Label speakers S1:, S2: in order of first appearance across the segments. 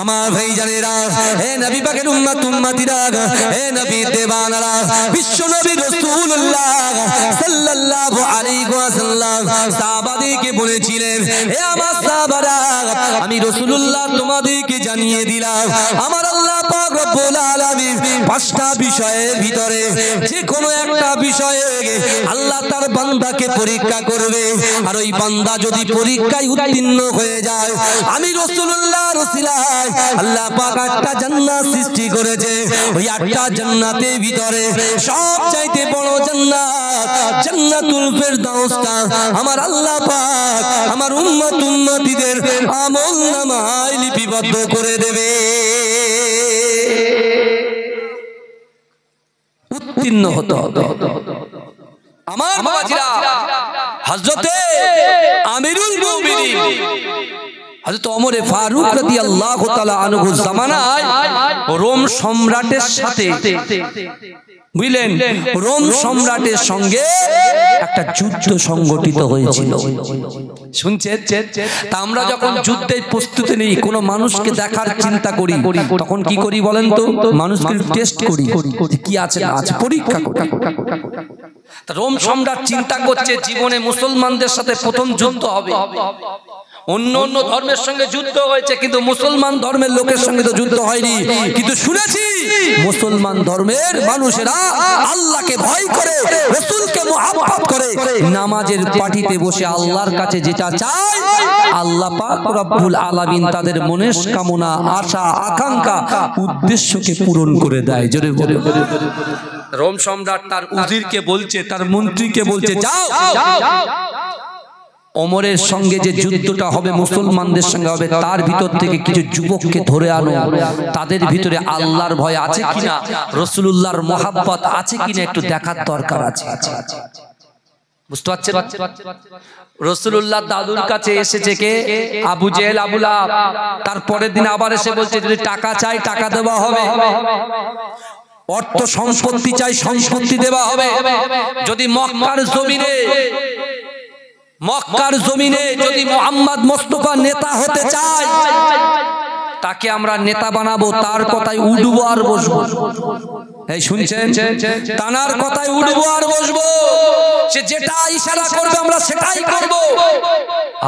S1: আমার ভাই জানেরা, হে নবী পাকের উম্মত উম্মতিরা, হে নবী দেওয়ানারা, বিশ্ব নবী রাসূলুল্লাহ সাল্লাল্লাহু আলাইহি ওয়াসাল্লাম সাহাবাদেরকে বলেছিলেন, হে আমার সাহাবারা, আমি রাসূলুল্লাহ তোমাদেরকে জানিয়ে দিলাম আমার আল্লাহ পাক রব্বুল আলামিন পাঁচটা বিষয়ের ভিতরে যে কোনো একটা বিষয়ে আল্লাহ তার বান্দাকে পরীক্ষা করবে, আর ওই বান্দা যদি পরীক্ষায় উত্তীর্ণ হয়ে যায়, আমি রাসূলুল্লাহর ওসিলায় আল্লাহ পাক একটা জান্নাত সৃষ্টি করেছে। ওই একটা জান্নাতের ভিতরে সবচাইতে বড় জান্নাত জান্নাতুল ফেরদাউসটা আমার আল্লাহ পাক আমার উম্মত উম্মতিদের আমলনামায় লিপিবদ্ধ করে দেবে। উত্তীর্ণ হতে হবে। আমার বাবাজিরা, হযরতে আমিরুল মুমিনিন হযরত ওমর ফারুক রাদিয়াল্লাহু তাআলা আনহু জামানায় রোম সম্রাটের সাথে, বুঝলেন, রোম সম্রাটের সঙ্গে একটা যুদ্ধ সংগঠিত হয়েছিল। শুনছেন? তা আমরা যখন যুদ্ধের প্রস্তুতি নেই, কোনো মানুষকে দেখার চিন্তা করি, তখন কি করি বলেন তো? মানুষকে টেস্ট করি, কি আছে না আছে, পরীক্ষা করি। রোম সম্রাট চিন্তা করছে জীবনে মুসলমানদের সাথে প্রথম যুদ্ধ হবে। অন্য অন্য ধর্মের সঙ্গে যুদ্ধ হয়েছে, কিন্তু মুসলমান ধর্মের লোকের সঙ্গে তো যুদ্ধ হয়নি। কিন্তু শুনেছি মুসলমান ধর্মের মানুষেরা আল্লাহকে ভয় করে, রাসূলকে মুহাব্বত করে, নামাজের পাটিতে বসে আল্লাহর কাছে যেটা চায় আল্লাহ পাক রব্বুল আলামিন তাদের মনের কামনা, আশা, আকাঙ্ক্ষা, উদ্দেশ্যকে পূরণ করে দেয়। জোরে বলে। রোম সম্রাট তার উজিরকে বলছে, তার মন্ত্রীকে বলছে, যাও ওমরের সঙ্গে যে যুদ্ধটা হবে মুসলমানদের সঙ্গে হবে, তার ভিতর থেকে কিছু যুবককে ধরে আনো, তাদের ভিতরে আল্লাহর ভয় আছে কিনা, রাসূলুল্লাহর মুহাব্বত আছে কিনা একটু দেখার দরকার আছে। বুঝতে পারছেন? রাসূলুল্লাহ দাদুর কাছে এসেছে কে? আবু জেহেল, আবু লাহাব। তারপরের দিন আবার এসে বলছে যদি টাকা চাই টাকা দেওয়া হবে, অর্থ সম্পত্তি চাই সম্পত্তি দেওয়া হবে, যদি মক্কার জমিনে যদি মুহাম্মদ মুস্তাফা নেতা হতে চায় তাকে আমরা নেতা বানাবো, তার কথায় উঠবো আর বসবো। এই শুনছেন? তানার কথায় উঠবো আর বসবো, সে যেটা ইশারা করবে আমরা সেটাই করব।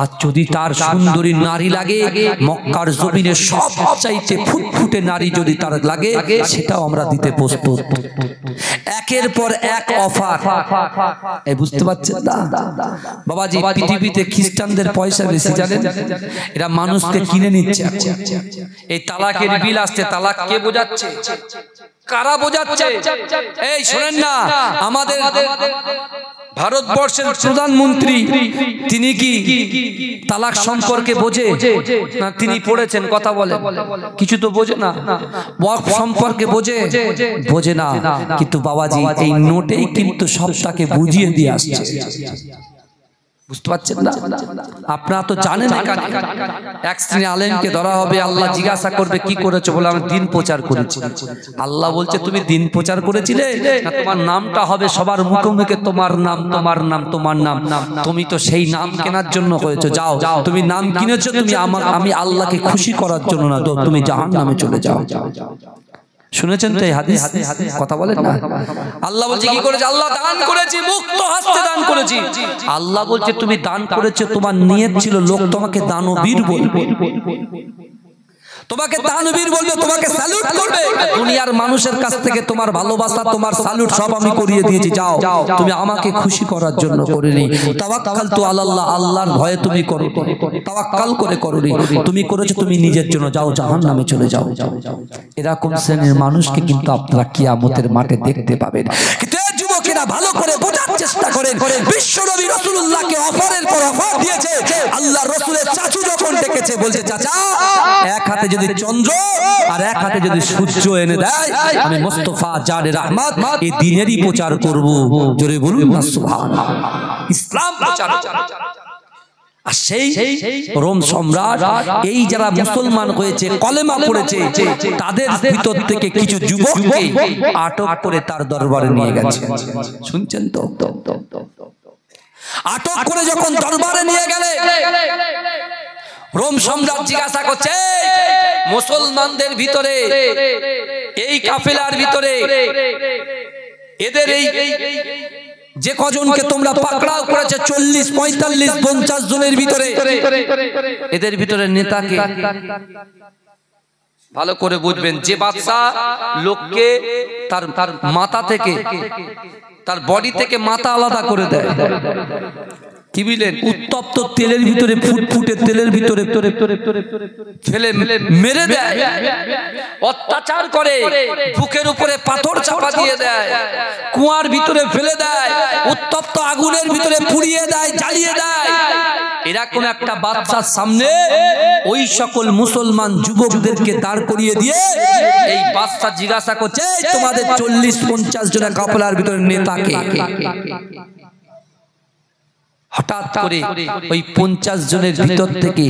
S1: আর যদি তার সুন্দরী নারী লাগে, মক্কার জমিনে সবচাইতে ফুটফুটে নারী যদি তার লাগে, সেটাও আমরা দিতে প্রস্তুত। একের পর এক অফার। এই বুঝতে পারছেন না বাবাজি? পৃথিবীতে খ্রিস্টানদের পয়সা বেশি, জানেন? এরা মানুষকে কিনে নিচ্ছে। এই তালাকের বিল আসছে, তালাক কে বোঝাচ্ছে? কারা বোঝাচ্ছে? এই শোনেন না, আমাদের ভারতবর্ষের প্রধানমন্ত্রী তিনি কি তালাক সম্পর্কে বোঝে না? তিনি পড়েছেন, কথা বলে, কিছু তো বোঝে না। ওয়াকফ সম্পর্কে বোঝে না। কিন্তু বাবাজি এই নোটেই কিন্তু সবটাকে বুঝিয়ে দিয়ে আসছে। বুঝতে পারছেন না? আপনারা তো জানেন এক শ্রেণী আলেমকে ধরা হবে, আল্লাহ জিজ্ঞাসা করবে কি করেছো? বলে আমি দিন প্রচার করেছি। আল্লাহ বলছে তুমি দিন প্রচার করেছিলে না, তোমার নামটা হবে সবার মুখে মুখে তোমার নাম, তোমার নাম, তোমার নাম। তুমি তো সেই নাম কেনার জন্য হয়েছো, যাও তুমি নাম কিনেছো, তুমি আমি আল্লাহকে খুশি করার জন্য না, তো তুমি জাহান্নামে চলে যাও। শুনেছেন তো এই হাদিস? কথা বলেন না। আল্লাহ বলছে কি করেছে? আল্লাহ দান করেছি, মুক্ত হস্তে দান করেছি। আল্লাহ বলছে তুমি দান করেছো, তোমার নিয়ত ছিল লোক তোমাকে দানবীর বলবে, তোমাকে দানবীর বলবে, তোমাকে স্যালুট করবে। দুনিয়ার মানুষের কাছ থেকে তোমার ভালোবাসা, তোমার স্যালুট সব আমি করিয়ে দিয়েছি, যাও তুমি আমাকে খুশি করার জন্য করিনি। তাওয়াক্কালতু আলাল্লাহ, আল্লাহর ভয়ে তুমি করো, তাওয়াক্কাল করে করোনি, তুমি করেছো তুমি নিজের জন্য, যাও জাহান্নামে চলে যাও। এরকম শ্রেণীর মানুষকে কিন্তু আপনারা কিয়ামতের মাঠে দেখতে পাবেন। কিন্তু যুবকেরা ভালো করে বোঝার চেষ্টা করেন, বিশ্বনবী রাসূলুল্লাহকে অফারের পর অফার দিয়েছে। আল্লাহ রাসূলের চাচু যখন ডেকেছে বলছে, চাচা এক হাতে যদি চন্দ্র আর এক হাতে যদি সূর্য এনে দেয়, আমি মুস্তাফা জানে রহমত এই দ্বীনেরই প্রচার করব। জোরে বলুন না সুবহানাল্লাহ। ইসলাম প্রচার। আর সেই রোম সম্রাট এই যারা মুসলমান হয়েছে, কলেমা পড়েছে, তাদের ভিতর থেকে কিছু যুবককে আটক করে তার দরবারে নিয়ে গেছে। শুনছেন তো? আটক করে যখন দরবারে নিয়ে গেলে রোম সম্রাট জিজ্ঞাসা করছে, মুসলমানদের ভিতরে এই কাফেলার ভিতরে এদের এই যে কজনকে তোমরা পাকড়াও করেছে 40, 45, 50 জনের ভিতরে, এদের ভিতরে নেতাকে ভালো করে বুঝবেন। যে বাদশা লোককে তার মাথা থেকে, তার বডি থেকে মাথা আলাদা করে দেয়, কি বুঝলেন, উত্তপ্ত তেলের ভিতরে ফুটফুটে তেলের ভিতরে ফেলে মেরে দেয়, অত্যাচার করে, বুকের উপরে পাথর চাপা দিয়ে দেয়, কুয়ার ভিতরে ফেলে দেয়, উত্তপ্ত আগুনের ভিতরে পুড়িয়ে দেয়, জ্বালিয়ে দেয়। এরকম একটা বাদশার সামনে ওই সকল মুসলমান যুবকদেরকে দাঁড় করিয়ে দিয়ে এই বাদশা জিজ্ঞাসা করছে, তোমাদের 40-50 জনের কাফেলার ভিতরে নেতাকে? হঠাৎ করে ওই 50 জনের ভিতর থেকে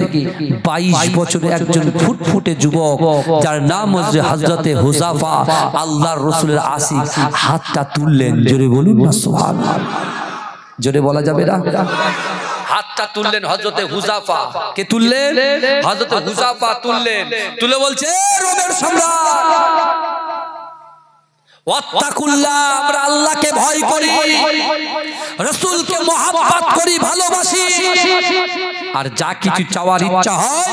S1: 22 বছরের একজন ফুটফুটে যুবক, যার নাম হচ্ছে হযরতে হুযাফা, আল্লাহর রাসূলের আশিক, হাতটা তুললেন। জোরে বলুন না সুবহানাল্লাহ। জোরে বলা যাবে না? হাতটা তুললেন হযরতে হুযাফা। কে তুললেন? হযরতে হুযাফা তুললেন। তুলে বলছে, রোমের সম্রাট, ওয়াত্তাকুল্লাহ, আমরা আল্লাহকে ভয় করি, রাসূলকে মহব্বত করি, ভালোবাসি, আর যা কিছু চাওয়ার ইচ্ছা হয়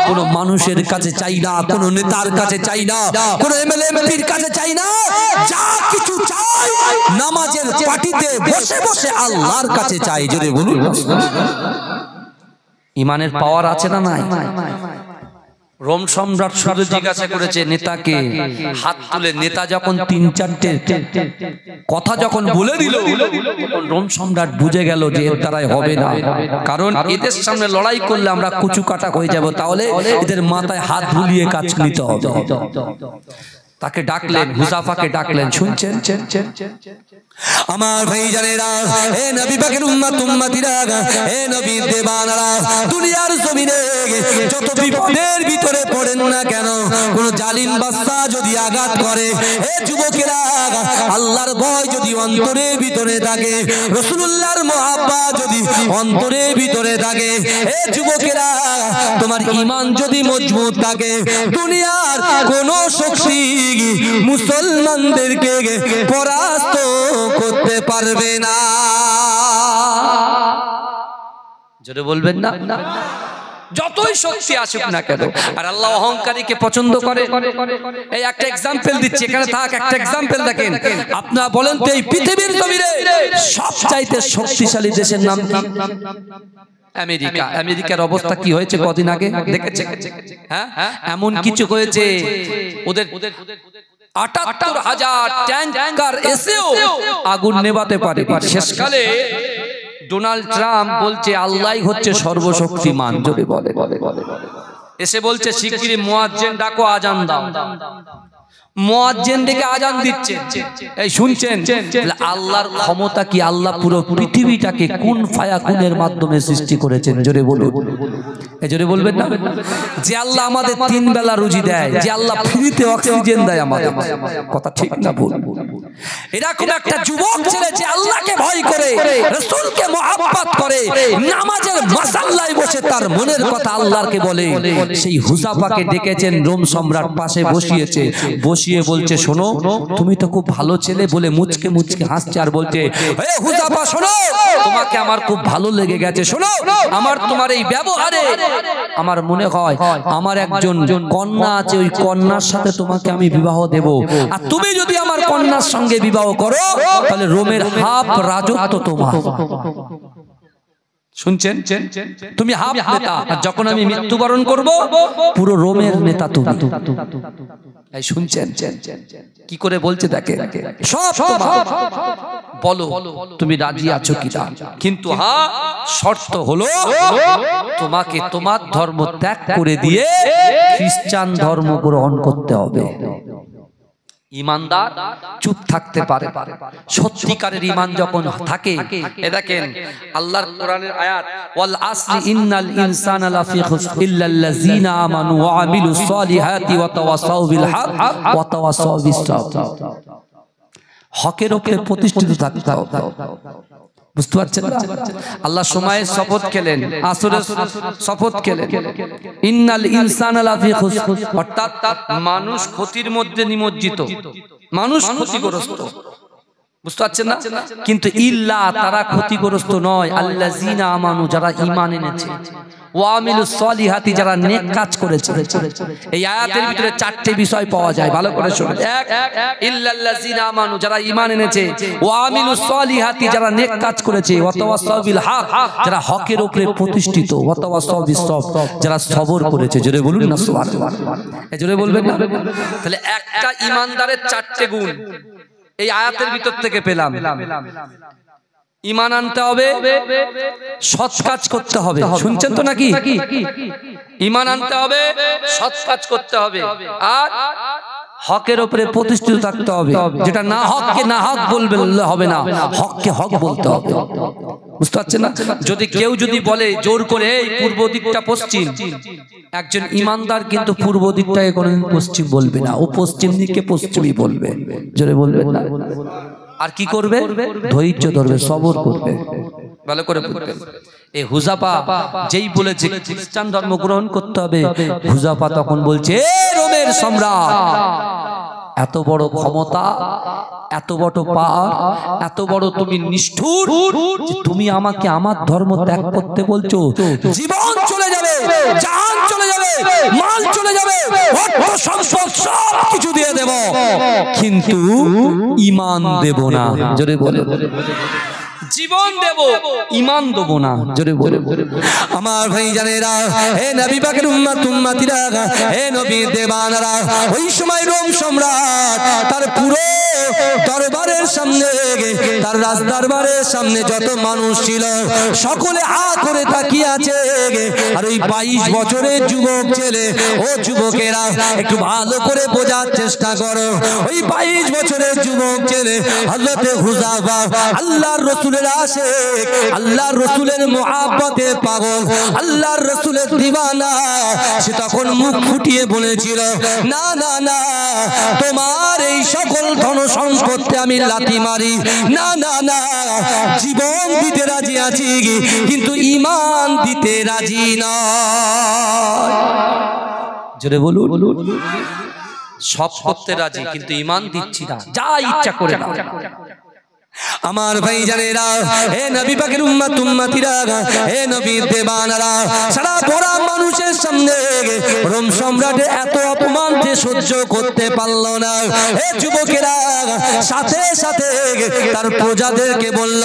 S1: কোন মানুষের কাছে চাই না, কোন নেতার কাছে চাই না, কোন এমএলএ এমপির কাছে চাই না, যা কিছু চাই নামাজের পাটিতে বসে বসে আল্লাহর কাছে চাই। জোরে বলুন। ইমানের পাওয়ার আছে না নাই? রোম সম্রাট শুধু জিজ্ঞাসা করেছে নেতাকে, হাত তুলে নেতা যখন 3-4টে কথা যখন বলে দিল, রোম সম্রাট বুঝে গেল যে এর দ্বারাই হবে না, কারণ এদের সামনে লড়াই করলে আমরা কুচু কাটা হয়ে যাব, তাহলে এদের মাথায় হাত বুলিয়ে কাজ নিতে হবে। তাকে ডাকলেন, হুযাফাকে ডাকলেন। শুনছেন আমার ভাইজানেরা, হে নবী পাকের উম্মত উম্মতিরা, হে নবীর দেবানারা, দুনিয়ার জমিনে যত বিপদের ভিতরে পড়েন না কেন, কোন জালিম বাদশা যদি আঘাত করে, হে যুবকেরা, আল্লাহর ভয় যদি অন্তরের ভিতরে থাকে, রাসূলুল্লাহর মহব্বত যদি অন্তরের ভিতরে থাকে, হে যুবকেরা, তোমার ঈমান যদি মজবুত থাকে, দুনিয়ার কোন শক্তি মুসলমানদেরকে পরাস্ত করতে পারবে না। জোরে বলবেন না? যতই শক্তি আসুক না কেন। আর আল্লাহ অহংকারীকে পছন্দ করে। এই একটা एग्जांपल দিচ্ছি, এখানে থাক, একটা एग्जांपल দেখেন। আপনারা বলেন তো এই পৃথিবীর জমিনে সবচাইতে শক্তিশালী দেশের নাম কি? আমেরিকা। আমেরিকার অবস্থা কি হয়েছে কদিন আগে দেখেছেন? হ্যাঁ, এমন কিছু হয়েছে, ওদের ৭৮,০০০ ট্যাঙ্কার এসেও আগুন নেভাতে পারে। শেষকালে ডোনাল্ড ট্রাম্প বলছে আল্লাহই হচ্ছে সর্বশক্তিমান। জোরে বলে এসে বলছে শিগগিরই মুয়াজ্জিন ডাকো, আজান দাও। মুয়াজ্জিন ডেকে আজান দিচ্ছে। এই শুনছেন আল্লাহর ক্ষমতা কি? আল্লাহ পুরো পৃথিবীটাকে কুন ফায়াকুনের মাধ্যমে সৃষ্টি করেছেন। জোরে বলুন। এই জোরে বলবেন না? যে আল্লাহ আমাদের 3 বেলা রুজি দেয়, যে আল্লাহ ফ্রিতে অক্সিজেন দেয় আমাদের, কথা ঠিক না ভুল? এরকম একটা যুবক ছেলে যে আল্লাহকে ভয় করে, রাসূলকে মহব্বত করে, নামাজের মাসাল্লায় বসে তার মনের কথা আল্লাহকে বলে, সেই হুযাফাকে ডেকেছেন রোম সম্রাট, পাশে বসিয়েছে। বসিয়ে বলছে, শোনো, তুমি তো খুব ভালো ছেলে বলে মুচকে মুচকে হাসছে, আর বলছে, হে হুযাফা শোনো, তোমাকে আমার খুব ভালো লেগে গেছে। শোনো, আমার তোমার এই ব্যবহারে আমার মনে হয় আমার একজন কন্যা আছে, ওই কন্যার সাথে তোমাকে আমি বিবাহ দেব, আর তুমি যদি আমার কন্যার সঙ্গে বিবাহ করো তাহলে রোমের হাফ রাজত্ব তোমার। শুনছেন? তুমি হাফ নেতা, আর যখন আমি মৃত্যুবরণ করব পুরো রোমের নেতা তুমি। এই শুনছেন কি করে বলছে? দেখে সব তোমার, বলো তুমি রাজি আছো কি না? কিন্তু হ্যাঁ, শর্ত হলো তোমাকে তোমার ধর্ম ত্যাগ করে দিয়ে খ্রিস্টান ধর্ম গ্রহণ করতে হবে। ইমানদার চুপ থাকতে পারে। সত্যিকারের ঈমান যখন থাকে, এ দেখেন আল্লাহর কোরআনের আয়াত, ওয়াল আসরি ইন্নাল ইনসানা লাফি খুসর ইল্লাল্লাযিনা আমানু ওয়া আমিলুস সালিহাতি ওয়া তাওয়াসাউ বিল হক ওয়া তাওয়াসাউ বিস সাবর। হকের উপরে প্রতিষ্ঠিত থাকতে হবে। বুঝতে পারছেন না? আল্লাহ সময়ের শপথ খেলেন, আসরের শপথ খেলেন, ইন্নাল ইনসানা লাফি খুসর, অর্থাৎ মানুষ ক্ষতির মধ্যে নিমজ্জিত, মানুষ ক্ষতিগ্রস্ত। বুঝতে পারছেন না? কিন্তু ইল্লা, তারা ক্ষতিগ্রস্ত নয়, আল্লাযিনা আমানু, যারা ঈমান এনেছে, ওয়া আমিলুস সলিহাতি, যারা নেক কাজ করেছে। এই আয়াতের ভিতরে চারটি বিষয় পাওয়া যায়, ভালো করে শুনুন। এক, ইল্লাল্লাযিনা আমানু, যারা ঈমান এনেছে, ওয়া আমিলুস সলিহাতি, যারা নেক কাজ করেছে, ওয়া তাওয়াসাউ বিল হক, যারা হকের উপরে প্রতিষ্ঠিত, ওয়া তাওয়াসাউ বিস সবর, যারা সবর করেছে। জোরে বলুন না সুবহানাল্লাহ, জোরে বলবেন না? তাহলে একটা ঈমানদারের চারটি গুণ এই আয়াতের ভিতর থেকে পেলাম। ঈমান আনতে হবে, সৎ কাজ করতে হবে, শুনছেন তো নাকি? ঈমান আনতে হবে, সৎ কাজ করতে হবে, আর হকের উপরে প্রতিষ্ঠিত থাকতে হবে। যেটা না হককে না হক বলবে হবে না, হককে হক বলতে হবে। বুঝতে পারছেন না? যদি কেউ যদি বলে জোর করে এই পূর্ব দিকটা পশ্চিম, একজন ঈমানদার কিন্তু পূর্ব দিকটাকে কোনোদিন পশ্চিম বলবে না, ও পশ্চিম দিককে পশ্চিমই বলবে। জোরে বলবেন না? আর কি করবে? ধৈর্য ধরবে, সবর করবে। ভালো করে বলবেন। এই হুযাফা যেই বলেছে খ্রিস্টান ধর্ম গ্রহণ করতে হবে, হুযাফা তখন বলছে, রোমের সম্রাট, এত বড় ক্ষমতা, এত বড় পাওয়ার, এত বড় তুমি নিষ্ঠুর, তুমি আমাকে আমার ধর্ম ত্যাগ করতে বলছো? জীবন চলে যাবে, জান চলে যাবে, মাল চলে যাবে, অর্থ সম্পদ সব কিছু দিয়ে দেব, কিন্তু ঈমান দেব না। জোরে বলে, জীবন দেব, ঈমান দেব না। জোরে বলে। আমার ভাই জানেরা, হে নবী পাকের উম্মত উম্মতিরা, হে নবীর দেবানারা, ওই সময় রোম সম্রাট তার পুরো দরবারের সামনে, তার রাজ দরবারের সামনে যত মানুষ ছিল সকলে হা করে তাকিয়ে আছে। আর ওই 22 বছরের যুবক ছেলে, ও যুবকেরা একটু ভালো করে বোঝার চেষ্টা করো। ওই 22 বছরের যুবক ছেলে হযরত হুযাফা, আল্লাহর রাসূলের আশিক, আল্লাহর রাসূলের মুহাব্বতে পাগল, আল্লাহর রাসূলের দিওয়ানা, সে তখন মুখ ফুটিয়ে বলেছিল, না না না, তোমার এই সকল ধন সম্পত্তি আমি লাথি মারি, না না না, জীবন দিতে রাজি আছি কিন্তু ঈমান দিতে রাজি না। জোরে বলুন। সব করতে রাজি কিন্তু ঈমান দিচ্ছি না, যা ইচ্ছা করে নাও। আমার ভাই জানেরা, হে নবী পাকের উম্মত উম্মতিরা, হে নবীর দেবানারা, সারা বড় মানুষের সামনে রোম সম্রাটের এত অপমান যে সহ্য করতে পারল না। হে যুবকেরা, সাথে সাথে তার প্রজাদেরকে বলল,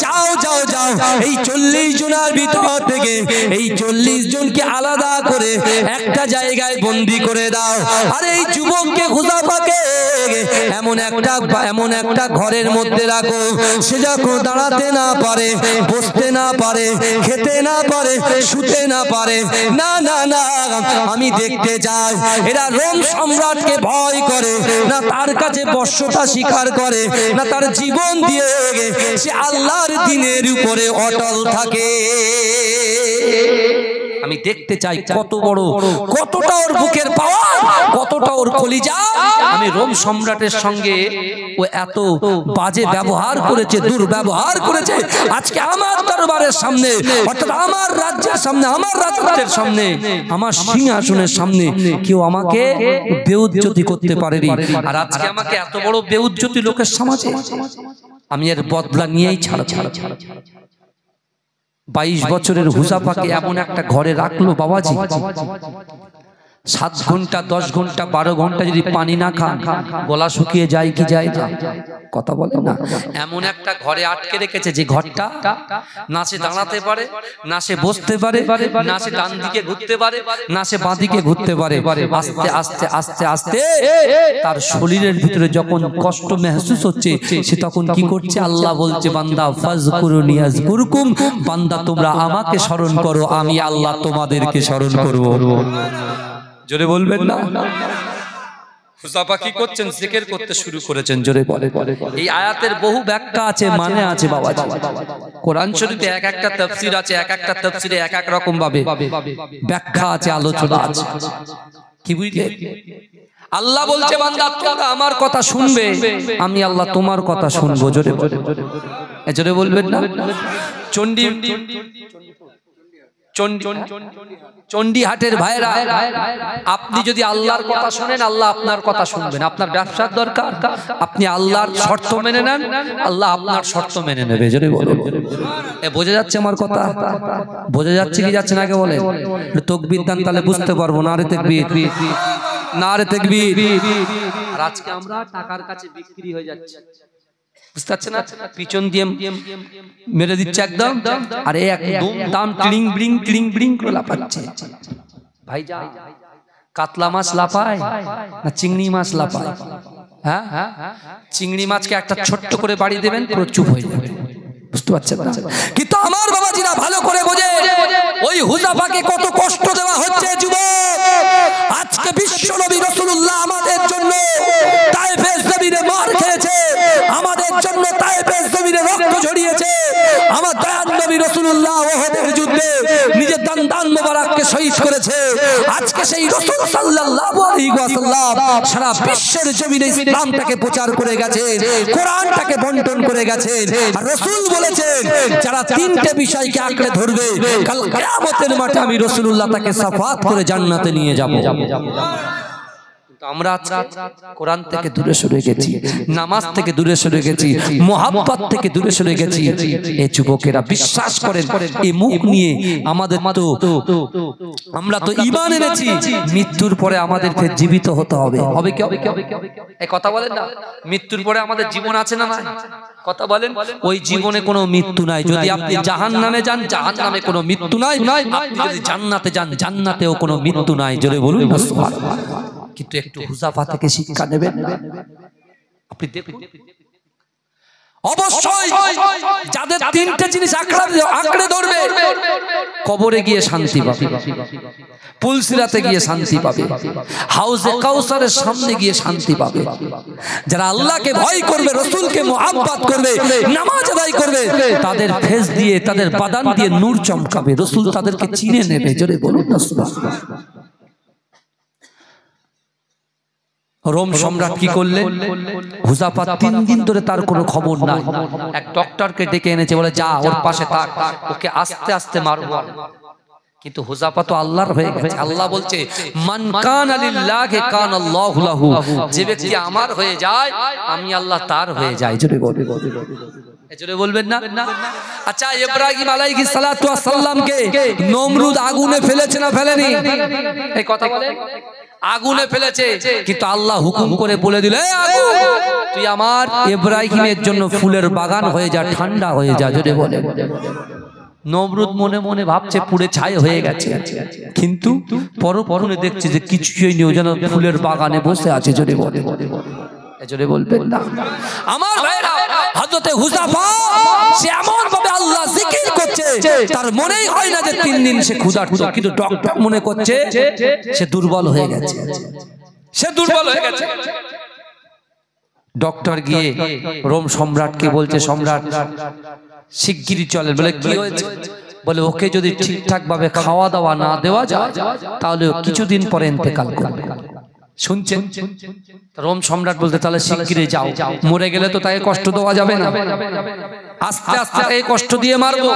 S1: যাও যাও যাও, এই 40 জনের ভিতর থেকে এই 40 জনকে আলাদা করে একটা জায়গায় বন্দী করে দাও। আর এই যুবককে, হুযাফাকে এমন একটা ঘরের মধ্যে রাখো, সে যখন দাঁড়াতে না পারে, বসতে না পারে, খেতে না পারে, শুতে না পারে। না না না, আমি দেখতে চাই এরা রোম সম্রাটকে ভয় করে না, তার কাছে বর্ষতা স্বীকার করে না, তার জীবন দিয়ে সে আল্লাহর দ্বীনের উপরে অটল থাকে। আমি দেখতে চাই কত বড়, কতটা ওর বুকের পাওয়ার, কতটা ওর কলিজা। আমি রোম সম্রাটের সঙ্গে ও এত বাজে ব্যবহার করেছে, দুর্ব্যবহার করেছে, আজকে আমার দরবারের সামনে, অর্থাৎ আমার রাজ্যের সামনে, আমার রাজত্বের সামনে, আমার সিংহাসনের সামনে কেউ আমাকে বেউজ্জতি করতে পারেনি। আর আজকে আমাকে এত বড় বেউজ্জতি লোকের সমাজে, আমি এর বদলা নিয়েই ছাড়া। 22 বছরের হুযাফাকে এমন একটা ঘরে রাখলো বাবাজি, 7 ঘন্টা 10 ঘন্টা 12 ঘন্টা যদি পানি না খান, গলা শুকিয়ে যায় কি যায় না? কথা বলে না। এমন একটা ঘরে আটকে রেখেছে যে ঘরটা না সে দাঁড়াতে পারে, না সে বসতে পারে, না সে ডান দিকে ঘুরতে পারে, না সে বাঁ দিকে ঘুরতে পারে। আস্তে আস্তে আস্তে আস্তে তার শরীরের ভিতরে যখন কষ্ট মেহসুস হচ্ছে, সে তখন কি করছে? আল্লাহ বলছে, বান্দা ফাজকুরুনি আযকুরকুম, বান্দা তোমরা আমাকে স্মরণ করো, আমি আল্লাহ তোমাদেরকে স্মরণ করব। জোরে বলবেন না? হুযাফা কি করছেন? জিকির করতে শুরু করেছেন। জোরে বলে। এই আয়াতের বহু ব্যাখ্যা আছে, মানে আছে বাবাজি। কোরআন শরীফে এক একটা তাফসীর আছে, এক একটা তাফসীরে এক এক রকম ভাবে ব্যাখ্যা আছে, আলোচনা আছে। কি বুঝলে? আল্লাহ বলছে, বান্দা তোমরা আমার কথা শুনবে, আমি আল্লাহ তোমার কথা শুনবো। জোরে বলে। এজন্য বলবেন না চণ্ডী চণ্ডীহাটের ভাইরা, আপনি যদি আল্লাহর কথা শুনেন আল্লাহ আপনার কথা শুনবেন। আপনার ব্যবসার দরকার, আপনি আল্লাহর শর্ত মেনে নেন, আল্লাহ আপনার শর্ত মেনে নেবে। যদি বলুন বোঝা যাচ্ছে আমার কথা? বোঝা যাচ্ছে কি যাচ্ছে না? আগে বলে তাকবীর দেন, তাহলে বুঝতে পারবো। নারে তাকবীর, নারে তাকবীর। আর আজকে আমরা টাকার কাছে বিক্রি হয়ে যাচ্ছি, বুঝতে পারছেন না? পিছন দিয়ে মেরে দিচ্ছে একদম, আর একদম দাম টিং ব্রিং করে লাফাচ্ছে। ভাই যা, কাতলা মাছ লাফায় না চিংড়ি মাছ লাফায়? হ্যাঁ, চিংড়ি মাছকে একটা ছোট্ট করে বাড়ি দেবেন, পুরো চুপ হয়ে যাবে। বুঝতে পারছেন না? কিন্তু আমার বাবাজিরা ভালো করে বোঝে ওই হুযাফাকে কত কষ্ট দেওয়া হচ্ছে। যুবক, আজকে বিশ্ব নবী রাসূলুল্লাহ আমাদের জন্য তায়েফের জমিনে মার খেয়েছে, আমাদের জন্য তায়েফের জমিনে রক্ত ঝরিয়েছে। আমার দয়ার নবী রাসূলুল্লাহ উহুদের যুদ্ধে নিজের দান মোবারককে শহীদ করেছে। আজকে সেই রাসূল সাল্লাল্লাহু আলাইহি ওয়াসাল্লাম সারা বিশ্বের জমিনে ইসলামটাকে প্রচার করে গেছে, কোরআনটাকে বন্টন করে গেছে। আর রাসূল বলেছেন যারা তিনটে বিষয়কে আঁকড়ে ধরবে, কাল কিয়ামতের মাঠে আমি রাসূলুল্লাহ তাকে সাফাত করে জান্নাতে নিয়ে যাব। আমরা কোরআন থেকে দূরে সরে গেছি, নামাজ থেকে দূরে সরে গেছি, মুহাব্বত থেকে দূরে সরে গেছি। এই যুবকেরা বিশ্বাস করেন এই মুখ নিয়ে আমাদের আমরা তো ঈমান এনেছি, মৃত্যুর পরে আমাদের ফের জীবিত হতে হবে। হবে কি? এই কথা বলেন না, মৃত্যুর পরে আমাদের জীবন আছে না নাই? কথা বলেন, ওই জীবনে কোনো মৃত্যু নাই। যদি আপনি জাহান্নামে যান, জাহান্নামে কোনো মৃত্যু নাই। আপনি যদি জান্নাতে যান, জান্নাতেও কোনো মৃত্যু নাই। জোরে বলুন না সুবহানাল্লাহ। কিন্তু একটু হুযাফা থেকে শিক্ষা নেবেন না? আপনি দেখুন, অবশ্যই যাদের তিনটে জিনিস আঁকড়ে ধরবে, কবরে গিয়ে শান্তি পাবে, পুলসিরাতে গিয়ে শান্তি পাবে, হাউজে কাউসারের সামনে গিয়ে শান্তি পাবে। যারা আল্লাহকে ভয় করবে, রাসূলকে মুহাব্বত করবে, নামাজ আদায় করবে, তাদের ফেস দিয়ে, তাদের বাদান দিয়ে নূর চমকাবে, রাসূল তাদেরকে চিনে নেবে। জোরে বলুন না সুবহানাল্লাহ। রোম সম্রাট কি করলেন? হুযাফা 3 দিন ধরে তার কোনো খবর নাই। এক ডক্টরকে ডেকে এনেছে, বলে যা ওর পাশে থাক, ওকে আস্তে আস্তে মারবো। কিন্তু হুযাফা তো আল্লাহর হয়ে গেছে। আল্লাহ বলছে মান কানা লিল্লাহি কানাল্লাহু লাহু, যে ব্যক্তি আমার হয়ে যায় আমি আল্লাহ তার হয়ে যাই। জোরে বলবেন না? আচ্ছা, ইব্রাহিম আলাইহিস সালাতু ওয়াস সালামকে নমরুদ আগুনে ফেলেছে না ফেলেনি? এই কথা বলে আগুনে ফেলেছে, কিন্তু আল্লাহ হুকুম করে বলে দিল, তুই আমার ইব্রাহিমের জন্য ফুলের বাগান হয়ে যা, ঠান্ডা হয়ে যা। জোরে বলে। নমরুদ মনে মনে ভাবছে পুড়ে ছাই হয়ে গেছে, কিন্তু পরপরনে দেখছে যে কিছুই নেই, যেন ফুলের বাগানে বসে আছে। জোরে বলে। জোরে বলবেন না? আমার ভাইরা, হযরতে হুযাফা সে এমন ভাবে আল্লাহ জিকির করছে, তার মনেই হয় না যে 3 দিন সে ক্ষুধার্ত, কিন্তু ডক্টর মনে করছে সে দুর্বল হয়ে গেছে, সে দুর্বল হয়ে গেছে। ডক্টর গিয়ে রোম সম্রাটকে বলছে, সম্রাট শিগগিরই চলেন। বলে কি হয়েছে? বলে ওকে যদি ঠিকঠাক ভাবে খাওয়া দাওয়া না দেওয়া যায় তাহলে কিছুদিন পরে ইন্তেকাল করবে। শুনছেন? রোম সম্রাট বলতে তাহলে শিগগিরই যাও, মরে গেলে তো তাকে কষ্ট দেওয়া যাবে না, আস্তে আস্তে এই কষ্ট দিয়ে মারবো,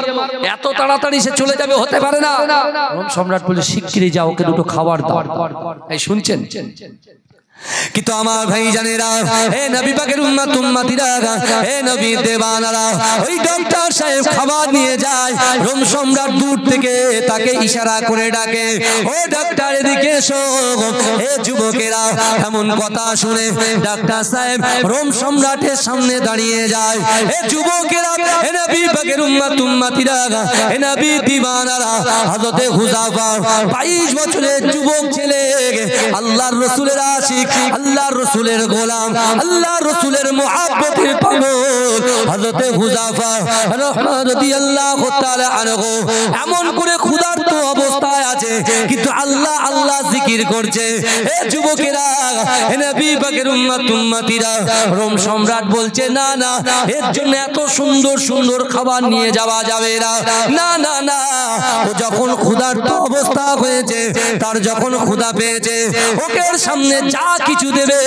S1: এত তাড়াতাড়ি সে চলে যাবে হতে পারে না। রোম সম্রাট বলে শিগগিরই যাও, ওকে দুটো খাবার দাও। এই শুনছেন? কিন্তু আমার ভাই জানেরা, হে নবী পাকের উম্মত উম্মতিরা, হে নবী দেওয়ানারা, ওই ডক্টর সাহেব খাবার নিয়ে যায়। রোম সম্রাট দূর থেকে তাকে ইশারা করে ডাকে, ও ডক্টর এদিকে এসো। হে যুবকেরা, এমন কথা শুনে ডক্টর সাহেব রোম সম্রাটের সামনে দাঁড়িয়ে যায়। হে যুবকেরা, হে নবী পাকের উম্মত উম্মতিরা, হে নবী দিওয়ানারা, হযরতে হুযাফা 22 বছরের যুবক ছেলে, আল্লাহর রাসূলের আশিক, আল্লাহর রাসূলের গোলাম, আল্লাহর রাসূলের মুহাব্বতের পাগল হযরতে হুযাফা রাদিয়াল্লাহু তাআলা আনহু এমন করে ক্ষুধার্ত অবস্থায় আছে, কিন্তু আল্লাহ আল্লাহ জিকির করছে। হে যুবকেরা, হে নবী পাকের উম্মত উম্মতিরা, রোম সম্রাট বলছে না না, এর জন্য এত সুন্দর সুন্দর খাবার নিয়ে যাওয়া যাবে না। না না না, ও যখন ক্ষুধার্ত অবস্থা হয়েছে, তার যখন ক্ষুধা পেয়েছে, ও চোখের সামনে যা কিছু দেবে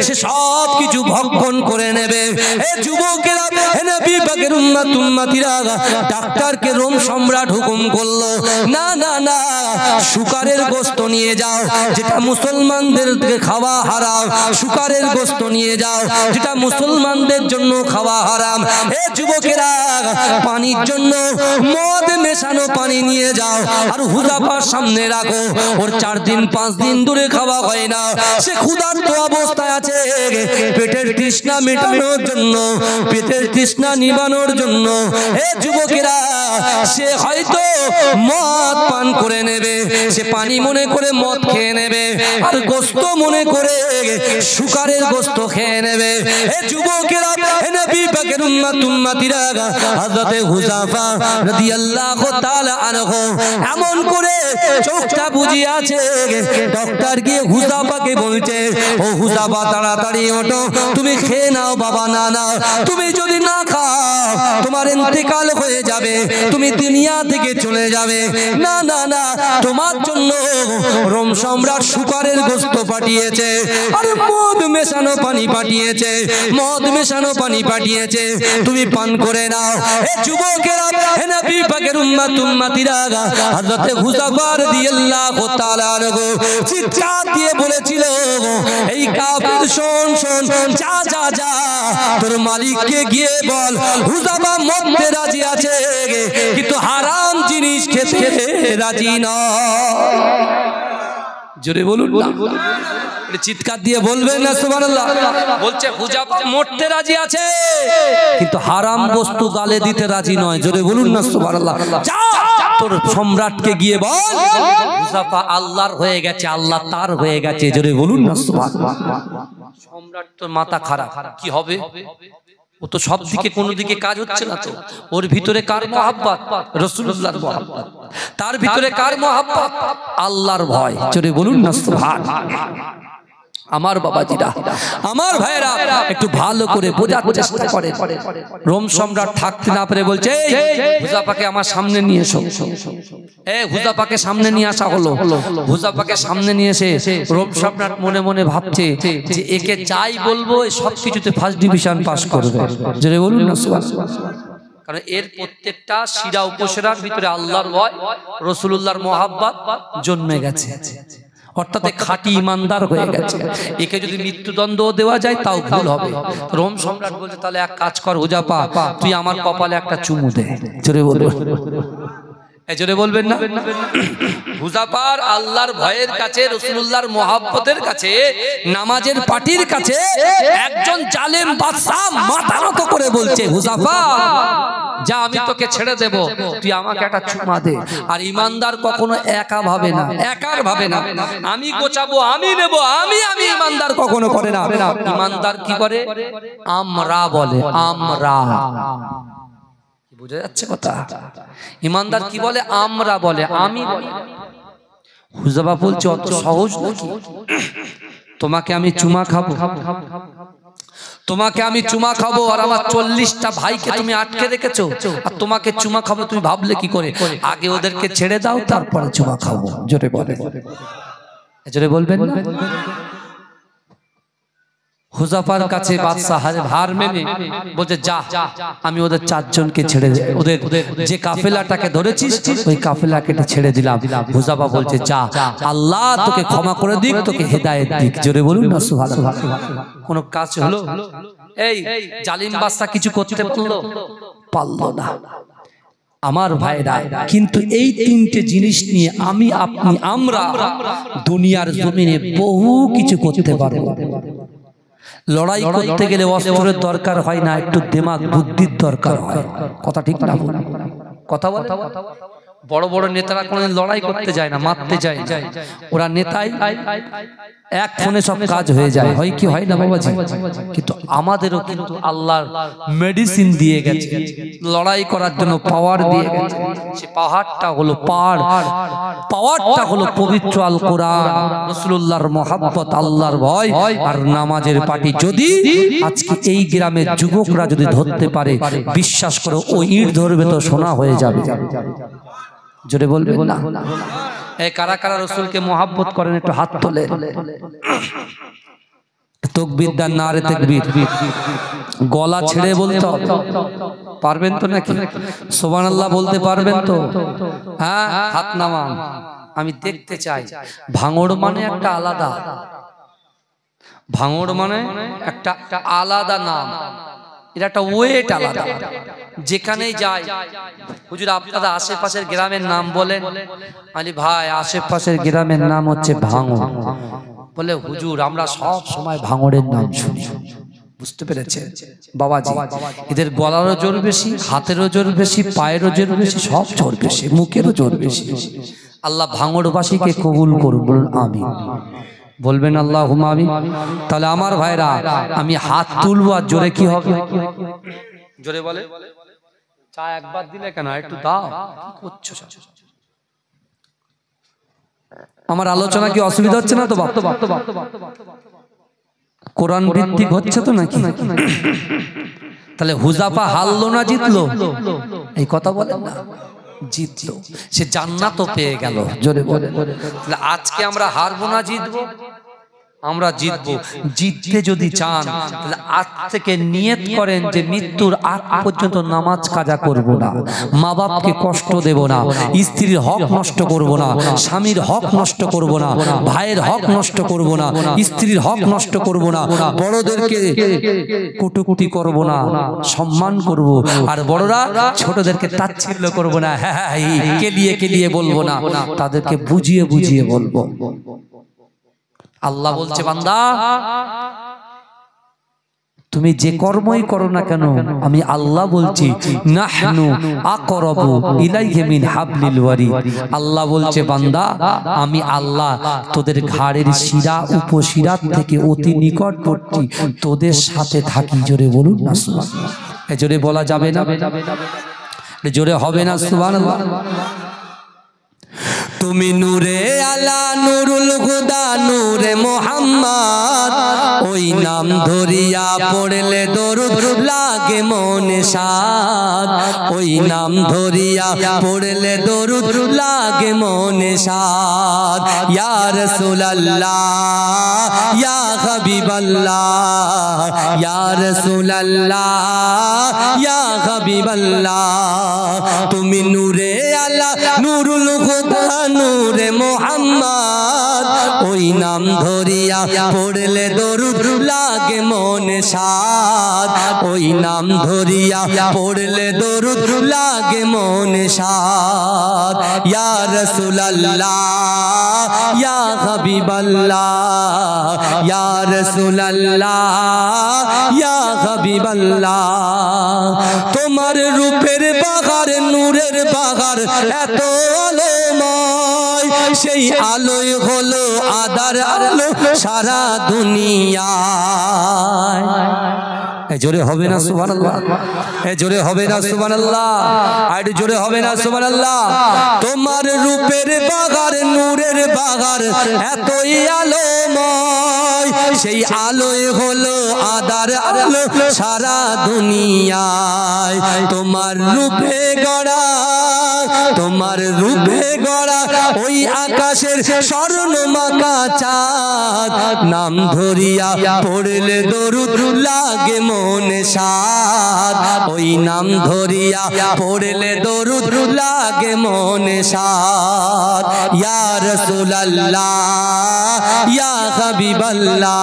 S1: সে সব কিছু ভক্ষণ করে নেবে। এ যুবকেরা, হে নবী পাকের উম্মত উম্মতিরা, ডাক্তারকে রোম সম্রাট হুকুম করলো, না না না, শুকরের গোশত নিয়ে যাও যেটা মুসলমানদের খাওয়া হারাম, শুকরের গোশত নিয়ে যাও যেটা মুসলমানদের জন্য খাওয়া হারাম। এ যুবকেরা, পানির জন্য মদ মেশানো পানি নিয়ে যাও আর হুযাফার সামনে রাখো। ওর 4 দিন 5 দিন ধরে খাওয়া হয় না, সে ক্ষুধার্ত অবস্থায় আছে। পেটের তৃষ্ণা মেটানোর জন্য, পেটের তৃষ্ণা নিবানোর জন্য এ যুবকেরা, সে হয়তো মদ পান করে নেবে, সে পানি মনে করে মদ খেয়ে নেবে, আর গোশত মনে করে শুকরের গোশত খেয়ে নেবে। এ যুবকেরা, হে নবী পাকের উম্মত উম্মতিরা, হযরত হুযাফা রাদিয়াল্লাহু তাআলা আনহু এমন করে চোখটা বুজিয়ে আছে। ডক্টর গিয়ে হুযাফাকে বলছে, ও হুযাফা তাড়াতাড়ি ওঠো, তুমি খেয়ে নাও বাবা। না না, তুমি যদি না খাও তোমার ইন্তেকাল হয়ে যাবে, তুমি দুনিয়া থেকে চলে যাবে। না না না, তোমার জন্য রোম সম্রাট শুকরের গোশত পাঠিয়েছে আর মদ মেশানো পানি পাঠিয়েছে, মদ মেশানো পানি পাঠিয়েছে, তুমি পান করে নাও। এ যুবকেরা, হে নবী পাকের উম্মত উম্মতিরা, হযরত হুযাফা রাদিয়াল্লাহু তাআলা আনহু চিৎকার দিয়ে বলেছিল, এই কাফির শোন শোন, যা যা যা, তোর মালিককে গিয়ে বল হুযাফা মরতে রাজি আছে কিন্তু হারাম জিনিস খেতে রাজি নয়। জোরে বলুন না, চিৎকার দিয়ে বলবেন না সুবহানাল্লাহ। বলছে হুযাফা মরতে রাজি আছে কিন্তু হারাম বস্তু গালে দিতে রাজি নয়। জোরে বলুন না সুবহানাল্লাহ। যা তোর সম্রাটকে গিয়ে বল হুযাফা আল্লাহর হয়ে গেছে, আল্লাহ তার হয়ে গেছে। জোরে বলুন না সুবহানাল্লাহ। সম্রাট তো মাথা খারাপ, কি হবে? ও তো সব দিকে কোন দিকে কাজ হচ্ছে না, তো ওর ভিতরে কার মহব্বত? রাসূলুল্লাহর মহব্বত। তার ভিতরে কার মহব্বত? আল্লাহর ভয়। জোরে বলুন না সুবহানাল্লাহ। আমার বাবাজিরা, আমার ভাইরা, একটু ভালো করে বোঝার চেষ্টা করেন। রোম সম্রাট থাকতে না পেরে বলছে, হুযাফাকে আমার সামনে নিয়ে এসো। হুযাফাকে সামনে নিয়ে আসা হলো। হুযাফাকে সামনে নিয়ে এসে রোম সম্রাট মনে মনে ভাবছে যে একে যাই বলবো সব কিছুতে ফার্স্ট ডিভিশন পাস করবে। জোরে বলুন না সুবহানাল্লাহ। কারণ এর প্রত্যেকটা শিরা উপশিরার ভিতরে আল্লাহর ভয়, রাসূলুল্লাহর মহব্বত জন্মে গেছে, অর্থাৎ খাঁটি ইমানদার হয়ে গেছে। একে যদি মৃত্যুদণ্ড দেওয়া যায় তাও ভুল হবে। রোম সম্রাট বলছে, তাহলে এক কাজ কর হুযাফা, তুই আমার কপালে একটা চুমু দে। জোরে বলবেন, জোরে বলবেন না। হুযাফার আল্লাহর ভয়ের কাছে, রাসূলুল্লাহর মহব্বতের কাছে, নামাজের পাটির কাছে একজন জালেম বাদশা মাথা নত করে বলছে, হুযাফা যা, আমি তোকে ছেড়ে দেব, তুই আমাকে একটা চুমা দে। আর ইমানদার কখনো একা ভাবে না, একার ভাবে না, আমি গোছাবো, আমি নেব, আমি আমি ইমানদার কখনো করে না। ইমানদার কি করে? আমরা বলে, আমরা। বুঝা যাচ্ছে কথা? ইমানদার কি বলে? আমরা বলে, আমি বলে। হুযাফা বলছে, অত সহজ নাকি? তোমাকে আমি চুমা খাবো, তোমাকে আমি চুমা খাবো, আর আমার 40টা ভাইকে তুমি আটকে রেখেছো, আর তোমাকে চুমা খাবো তুমি ভাবলে কি করে? আগে ওদেরকে ছেড়ে দাও, তারপরে চুমা খাবো। জোরে বলে, জোরে বলবেন না। হুযাফার কাছে বাদশা হার মেনে বলছে, যা, আমি ওদের 4 জনকে ছেড়ে, ওদের যে কাফেলাটাকে ধরেছিস ওই কাফেলাকে ছেড়ে দিলাম। হুযাফা বলছে, যা, আল্লাহ তোকে ক্ষমা করে দিক, তোকে হেদায়েত দিক। জোরে বলুন না সুবহানাল্লাহ। কোন কাজ হলো? এই জালিম বাদশা কিছু করতে পারলো না। আমার ভাইরা, কিন্তু এই 3টে জিনিস নিয়ে আমি, আপনি, আমরা দুনিয়ার জমিনে বহু কিছু করতে পারবো। লড়াই করতে গেলে অস্ত্রের দরকার হয় না, একটু দিমাগ বুদ্ধির দরকার হয়। কথা ঠিক না? কথা বলে। বড় বড় নেতারা কোনদিন লড়াই করতে যায় না, মারতে যায়। ওরা নেতাই এক ফোনে সব কাজ হয়ে যায়, হয় কি হয় না বাবাজি? কিন্তু আমাদেরও কিন্তু আল্লাহর মেডিসিন দিয়ে গেছে, লড়াই করার জন্য পাওয়ার দিয়ে গেছে। সে পাওয়ারটা হলো পাওয়ারটা হলো পবিত্র আল কোরআন, রাসূলুল্লাহর মহব্বত, আল্লাহর ভয় আর নামাজের পাটি। যদি আজকে এই গ্রামের যুবকরা যদি ধরতে পারে, বিশ্বাস করো ও ইট ধরবে তো সোনা হয়ে যাবে। জোরে বলবেন না। এই কারা কারা রাসূলকে মোহাব্বত করেন একটু হাত তোলে। তাকবীর দেন, নারে তাকবীর। গলা ছেড়ে বলতে হবে, পারবেন তো নাকি? সুবহানাল্লাহ বলতে পারবেন তো? হ্যাঁ, হাত নামান, আমি দেখতে চাই। ভাঙড় মানে একটা আলাদা, ভাঙড় মানে একটা আলাদা নাম, এটা একটা ওয়েট আলাদা। যেখানেই যাই, হুজুর আপনারা আশেপাশের গ্রামের নাম বলেন। আলী ভাই আশেপাশের গ্রামের নাম হচ্ছে ভাঙড়। বলে হুজুর আমরা সব সময় ভাঙড়ের নাম শুনি। বুঝতে পেরেছে বাবাজি? এদের গলারও জোর বেশি, হাতেরও জোর বেশি, পায়েরও জোর বেশি, সব জোর বেশি, মুখেরও জোর বেশি। আল্লাহ ভাঙড়বাসীকে কবুল করুন, বলুন আমিন। বলবেন আল্লাহুম্মা আমিন। তাহলে আমার ভাইরা আমি হাত তুলবো, আর জোরে কি হবে? জোরে বলে। চা একবার দিলে কেন, একটু দাও। কি করছো? আমার আলোচনা কি অসুবিধা হচ্ছে না তো? কোরআন ভিত্তিক হচ্ছে তো নাকি? তাহলে হুজাফা হারলো না জিতলো? এই কথা বলেন না, জিতলো। সে জান্নাতও পেয়ে গেল। জোরে বলে। তাহলে আজকে আমরা হারবো না জিতবো? আমরা জিতবো। জিততে যদি চান তাহলে আজ থেকে নিয়ত করেন যে মৃত্যুর আগ পর্যন্ত নামাজ কাজা করব না, মা বাপকে কষ্ট দেব না, স্ত্রীর হক নষ্ট করব না, স্বামীর হক নষ্ট করব না, ভাইয়ের হক নষ্ট করব না, স্ত্রীর হক নষ্ট করব না, বড়দেরকে কটূক্তি করব না, সম্মান করব। আর বড়রা ছোটদেরকে তাচ্ছিল্য করব না, হ্যাঁ কেলিয়ে কেলিয়ে বলবো না, তাদেরকে বুঝিয়ে বুঝিয়ে বলবো। আল্লাহ বলছে বান্দা তুমি যে কর্মই করো না কেন, আমি আল্লাহ বলছি নাহনু আকরাবু ইলাইহি মিন হাবলিল ওয়ারিদ। আল্লাহ বলছে বান্দা আমি আল্লাহ তোদের ঘাড়ের শিরা উপশিরা থেকে অতি নিকটবর্তী, তোদের সাথে থাকি। জোরে বলুন না সুবহানাল্লাহ। এ জোরে বলা যাবে না? জোরে হবে না সুবহানাল্লাহ? তুমি নূরে আলা নুরুল হুদা নূরে মুহাম্মদ, ওই নাম ধরিয়া পড়লে দরুদ লাগে মনে সাদ, ওই নাম ধরিয়া পড়লে দরুদ লাগে মনে সাদ। ইয়া রাসূলুল্লাহ ইয়া হাবিবাল্লাহ, ইয়া রাসূলুল্লাহ ইয়া হাবিবাল্লাহ। তুমি নূরে আলা নুরুল হুদা নূরে মুহাম্মদ, ওই নাম ধরিয়া পড়লে দরুদ লাগে মনে সাদ, ওই নাম ধরিয়া পড়লে দরুদ লাগে মনে সাদ। ইয়া রাসূলুল্লাহ ইয়া হাবিবাল্লাহ, ইয়া রাসূলুল্লাহ ইয়া হাবিবাল্লাহ। তোমার রূপের বাগার নূরের বাগার এত আলোময়, সেই আলোয় হলো আদার আলো সারা দুনিয়ায়। জোরে হবে না সুবহানাল্লাহ? জোরে হবে না সুবহানাল্লাহ? আর জোরে হবে না সুবহানাল্লাহ? তোমার রূপের বাগার নূরের বাগার এতই আলোময়, সেই আলোয় হলো আদার আলো সারা দুনিয়ায়। তোমার রূপে গড়া, তোমার রূপে গড়া ওই আকাশের স্বর্ণমাকা চাঁদ, নাম ধরিয়া পড়লে দরুদ লাগে মনে সাদ, ওই নাম ধরিয়া পড়লে দরুদ লাগে মনে সাদ। ইয়া রাসূলুল্লাহ ইয়া হাবিবাল্লাহ,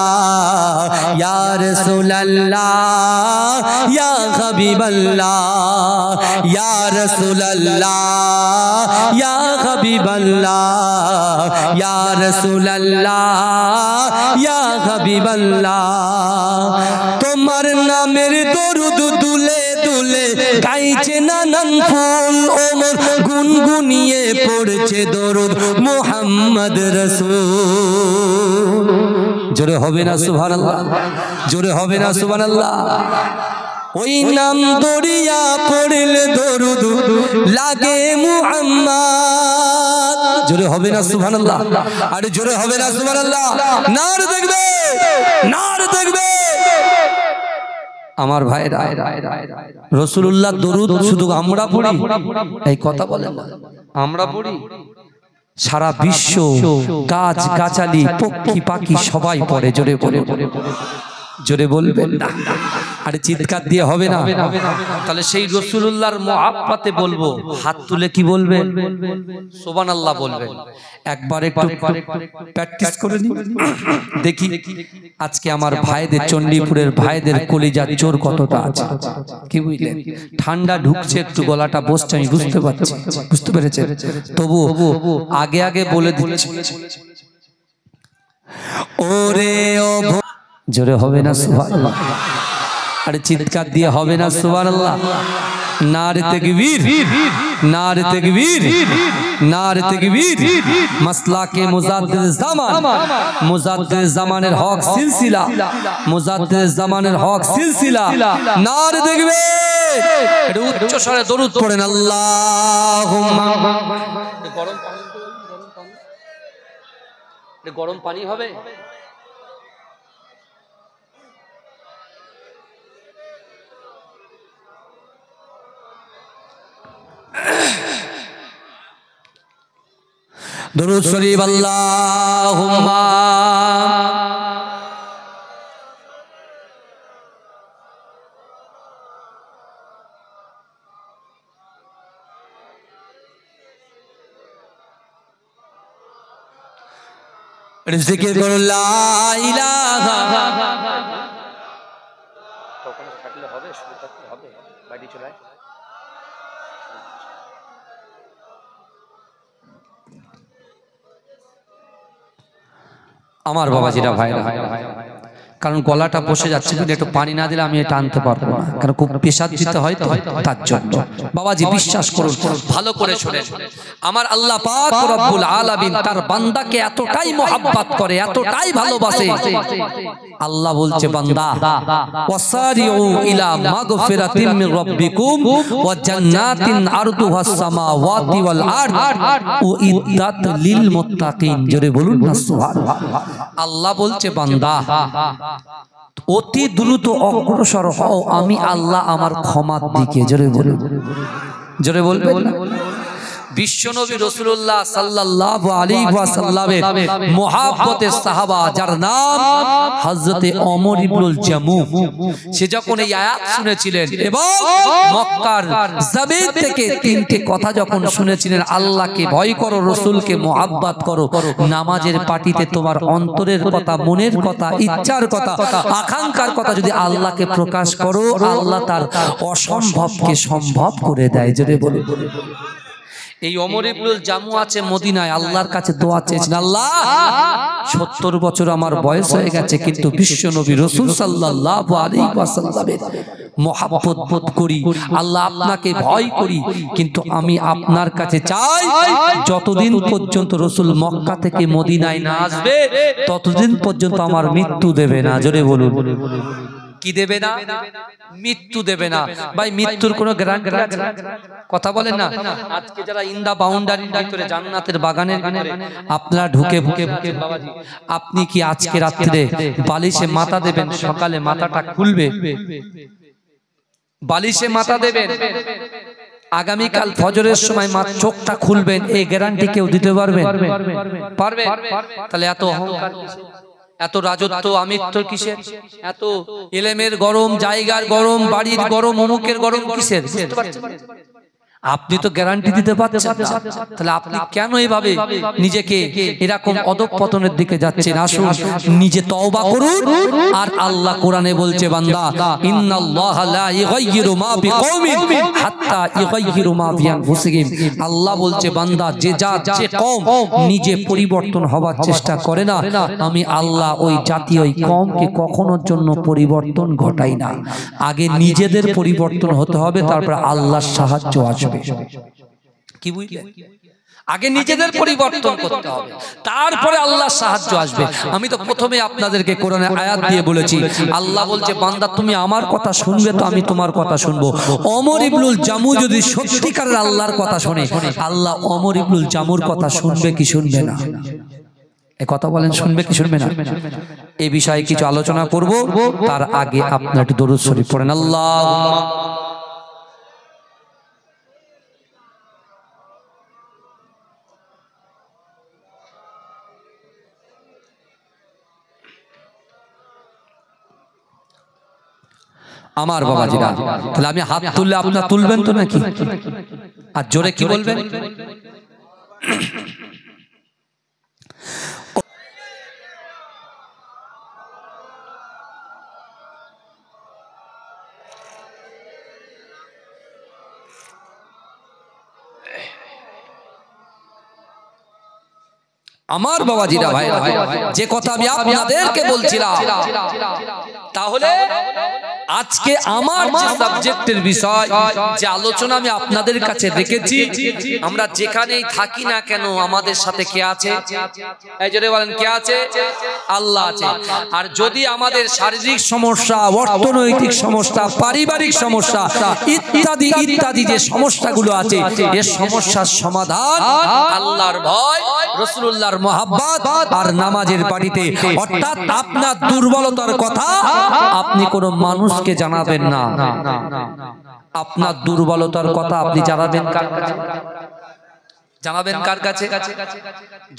S1: ইয়া রাসূলুল্লাহ ইয়া হাবিবাল্লাহ, ইয়া রাসূলুল্লাহ ইয়া হাবিবাল্লাহ, ইয়া রাসূলুল্লাহ ইয়া হাবিবাল্লাহ। তোমার নামের দরুদ দুলে দুলে গাইছে নানান ফুল, ওমর গুনগুনিয়ে পড়ছে দরুদ মুহাম্মদ রাসূল। জোরে হবে না সুবহানাল্লাহ? জোরে হবে না সুবহানাল্লাহ? ওই নাম দরিয়া পড়লে দরুদ লাগে মুহাম্মদ। জোরে হবে না সুবহানাল্লাহ? আরে জোরে হবে না সুবহানাল্লাহ? নারে দেখবে, নারে দেখবে আমার ভাইরা। রাসূলুল্লাহ দরুদ শুধু আমরা পড়ি এই কথা বলেন না, আমরা পড়ি। সারা বিশ্ব গাছ গাছালি পক্ষী পাখি সবাই পড়ে, জোরে বলে, জোরে বলবেন না, আরে চিৎকার দিয়ে হবে না। তাহলে সেই রাসূলুল্লাহর মুহাব্বতে বলবো, হাত তুলে কি বলবেন? সুবহানাল্লাহ বলবেন। একবার একটু প্র্যাকটিস করে নি, দেখি আজকে আমার ভাইদের, চণ্ডীপুরের ভাইদের কলিজার জোর কতটা আছে। কি বুঝলেন? ঠান্ডা ঢুকছে, একটু গলাটা বসছে, আমি বুঝতে পারছি, বুঝতে পেরেছেন? তবু আগে আগে বলে দিচ্ছি, ওরে ও জোরে হবে না সুবহানাল্লাহ, আরে চিৎকার দিয়ে হবে না সুবহানাল্লাহ। নারে তাকবীর, নারে তাকবীর, নারে তাকবীর। মাসলাকে মুজাদ্দিদ জামান, মুজাদ্দিদ জামানের হক সিলসিলা, মুজাদ্দিদ জামানের হক সিলসিলা। নারে তাকবীর, একটু উচ্চ স্বরে দরুদ পড়েন আল্লাহুম্মা। গরম পানি, গরম পানি হবে। দরুদ শরীফ আল্লাহুম্মা জিকির করো লা ইলাহা। তখন থাকলে হবে, শুরু করতে হবে, বাইরে চলে আয়। আমার বাবাজিরা ভাইরা, কারণ গলাটা বসে যাচ্ছে, যদি একটু পানি না দিলে আমি এটা আনতে পারবো না, কারণ খুব পেশাদ দিতে হয় তো, তার জন্য। বাবাজি বিশ্বাস করুন, ভালো করে শুনেন, আমার আল্লাহ পাক রব্বুল আলামিন তার বান্দাকে এতটাই মহব্বত করে, এতটাই ভালোবাসে, আল্লাহ বলছে বান্দা ওয়াসারিউ ইলা মাগফিরাতিন মির রাব্বিকুম ওয়া জান্নাতিন আরদুহাস সামাওয়াতি ওয়াল আরদ উইদ্দাত লিল মুত্তাকিন। জোরে বলুন না সুবহানাল্লাহ। আল্লাহ বলছে বান্দা অতি দ্রুত অগ্রসর হও, আমি আল্লাহ আমার ক্ষমার দিকে। জোরে বলুন, জোরে বলবেন। বিশ্বনবী রাসূলুল্লাহ সাল্লাল্লাহু আলাইহি ওয়াসাল্লামের মুহাব্বতের সাহাবা, যার নাম হযরতে ওমর ইবনুল জামু, সে যখন এই আয়াত শুনেছিলেন এবং মক্কার জমিন থেকে তিনটে কথা যখন শুনেছিলেন, আল্লাহকে ভয় করো, রাসূলকে মুহাব্বত করো, নামাজের পাটিতে তোমার অন্তরের কথা, মনের কথা, ইচ্ছার কথা, আকাঙ্ক্ষার কথা যদি আল্লাহকে প্রকাশ করো, আল্লাহ তার অসম্ভবকে সম্ভব করে দেয়। জোরে বলে, এই ওমর ইবনুল জামু আছে মদিনায়, আল্লাহর কাছে দোয়া চেয়েছেন, আল্লাহ 70 বছর আমার বয়স হয়ে গেছে, কিন্তু বিশ্বনবী রাসূল সাল্লাল্লাহু আলাইহি ওয়াসাল্লামের মহব্বত বোধ করি, আল্লাহ আপনাকে ভয় করি, কিন্তু আমি আপনার কাছে চাই যতদিন পর্যন্ত রাসূল মক্কা থেকে মদিনায় না আসবে ততদিন পর্যন্ত আমার মৃত্যু দেবে না। জোরে বলুন, কি দেবে না? মৃত্যু দেবে না। ভাই মৃত্যুর কোনো গ্যারান্টি আছে? কথা বলেন না। আজকে যারা ইন্দা বাউন্ডারির ভিতরে জান্নাতের বাগানের ভিতরে আপনারা ঢুকে ঢুকে বাবাজি, আপনি কি আজকে রাত্রে বালিশে মাথা দেবেন, সকালে মাথাটা খুলবে? বালিশে মাথা দেবেন, আগামীকাল ফজরের সময় চোখটা খুলবেন, এই গ্যারান্টি কেউ দিতে পারবে? পারবে? তাহলে এত অহংকার, এত রাজত্ব, আমিত্ব কিসের? এত ইলমের গরম, জায়গার গরম, বাড়ির গরম, অমুকের গরম কিসের? বুঝতে পারছেন? আপনি তো গ্যারান্টি দিতে পারছেন না, তাহলে আপনি কেন এইভাবে নিজেকে এরকম অধঃপতনের দিকে যাচ্ছেন? আসুন নিজে তওবা করুন। আর আল্লাহ কোরআনে বলছে বান্দা, ইন্নাল্লাহা লা ইউগাইয়িরু মা বিকওমিন হাত্তা ইউগাইয়িরু মা বিআনফুসিহিম। আল্লাহ বলছে বান্দা, যে কওম নিজে পরিবর্তন হওয়ার চেষ্টা করে না, আমি আল্লাহ ওই জাতি, ওই কওমকে কখনোর জন্য পরিবর্তন ঘটাই না। আগে নিজেদের পরিবর্তন হতে হবে, তারপর আল্লাহর সাহায্য আসবে। কি বুঝলেন? আগে নিজেদের পরিবর্তন করতে হবে, তারপরে আল্লাহর সাহায্য আসবে। আমি তো প্রথমে আপনাদেরকে কোরআনে আয়াত দিয়ে বলেছি, আল্লাহ বলছে বান্দা তুমি আমার কথা শুনবে তো আমি তোমার কথা শুনবো। ওমর ইবনুল জামু যদি সত্যিকারের আল্লাহর কথা শোনে, আল্লাহ ওমর ইবনুল জামুর কথা শুনবে কি শুনবে না? এই কথা বলেন, শুনবে কি শুনবে না? এই বিষয়ে কিছু আলোচনা করব, তার আগে আপনারা একটু দরুদ শরীফ পড়েন। আল্লাহুম্মা আমার বাবাজিরা, তাহলে আমি হাত তুললে আপনারা তুলবেন তো নাকি? আর জোরে কি বলবেন? আমার বাবাজিরা ভাই, যে কথা আমি আপনাদেরকে বলছিলাম, তাহলে আজকে আমার যে সাবজেক্টের বিষয়, যে আলোচনা আমি আপনাদের কাছে রেখেছি, আমরা যেখানেই থাকি না কেন আমাদের সাথে কে আছে? এই জোরে বলেন, কে আছে? আল্লাহ আছে। আর যদি আমাদের শারীরিক সমস্যা, অর্থনৈতিক সমস্যা, পারিবারিক সমস্যা ইত্যাদি ইত্যাদি যে সমস্যাগুলো আছে, এই সমস্যার সমাধান আল্লাহর ভয়, রাসূলুল্লাহর মহব্বত আর নামাজের বাড়িতে। অর্থাৎ আপনার দুর্বলতার কথা আপনি কোনো মানুষকে জানাবেন না। আপনার দুর্বলতার কথা আপনি জানাবেন কার কাছে? জানাবেন কার কাছে?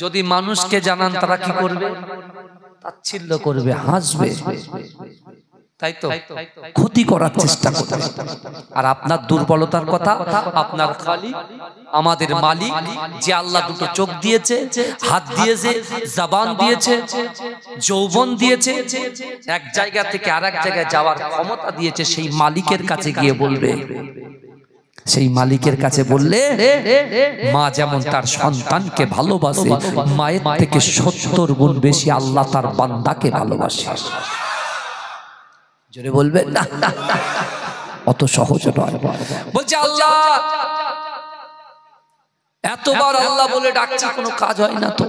S1: যদি মানুষকে জানান, তারা কি করবে? তাচ্ছিল্য করবে, হাসবে, তাই তো ক্ষতি করার চেষ্টা করবে। আর আপনার দুর্বলতার কথা আপনার খালিক, আমাদের মালিক, যে আল্লাহ দুটো চোখ দিয়েছে, হাত দিয়েছে, জবান দিয়েছে, যৌবন দিয়েছে, এক জায়গা থেকে আরেক জায়গায় যাওয়ার ক্ষমতা দিয়েছে, সেই মালিকের কাছে গিয়ে বলবে। সেই মালিকের কাছে বললে, মা যেমন তার সন্তানকে ভালোবাসে, মায়ের থেকে 70 গুণ বেশি আল্লাহ তার বান্দাকে ভালোবাসে। জোরে বলবেন না, অত সহজ নয়। বলছে আল্লাহ, এতবার আল্লাহ বলে ডাকছি, কোনো কাজ হয় না তো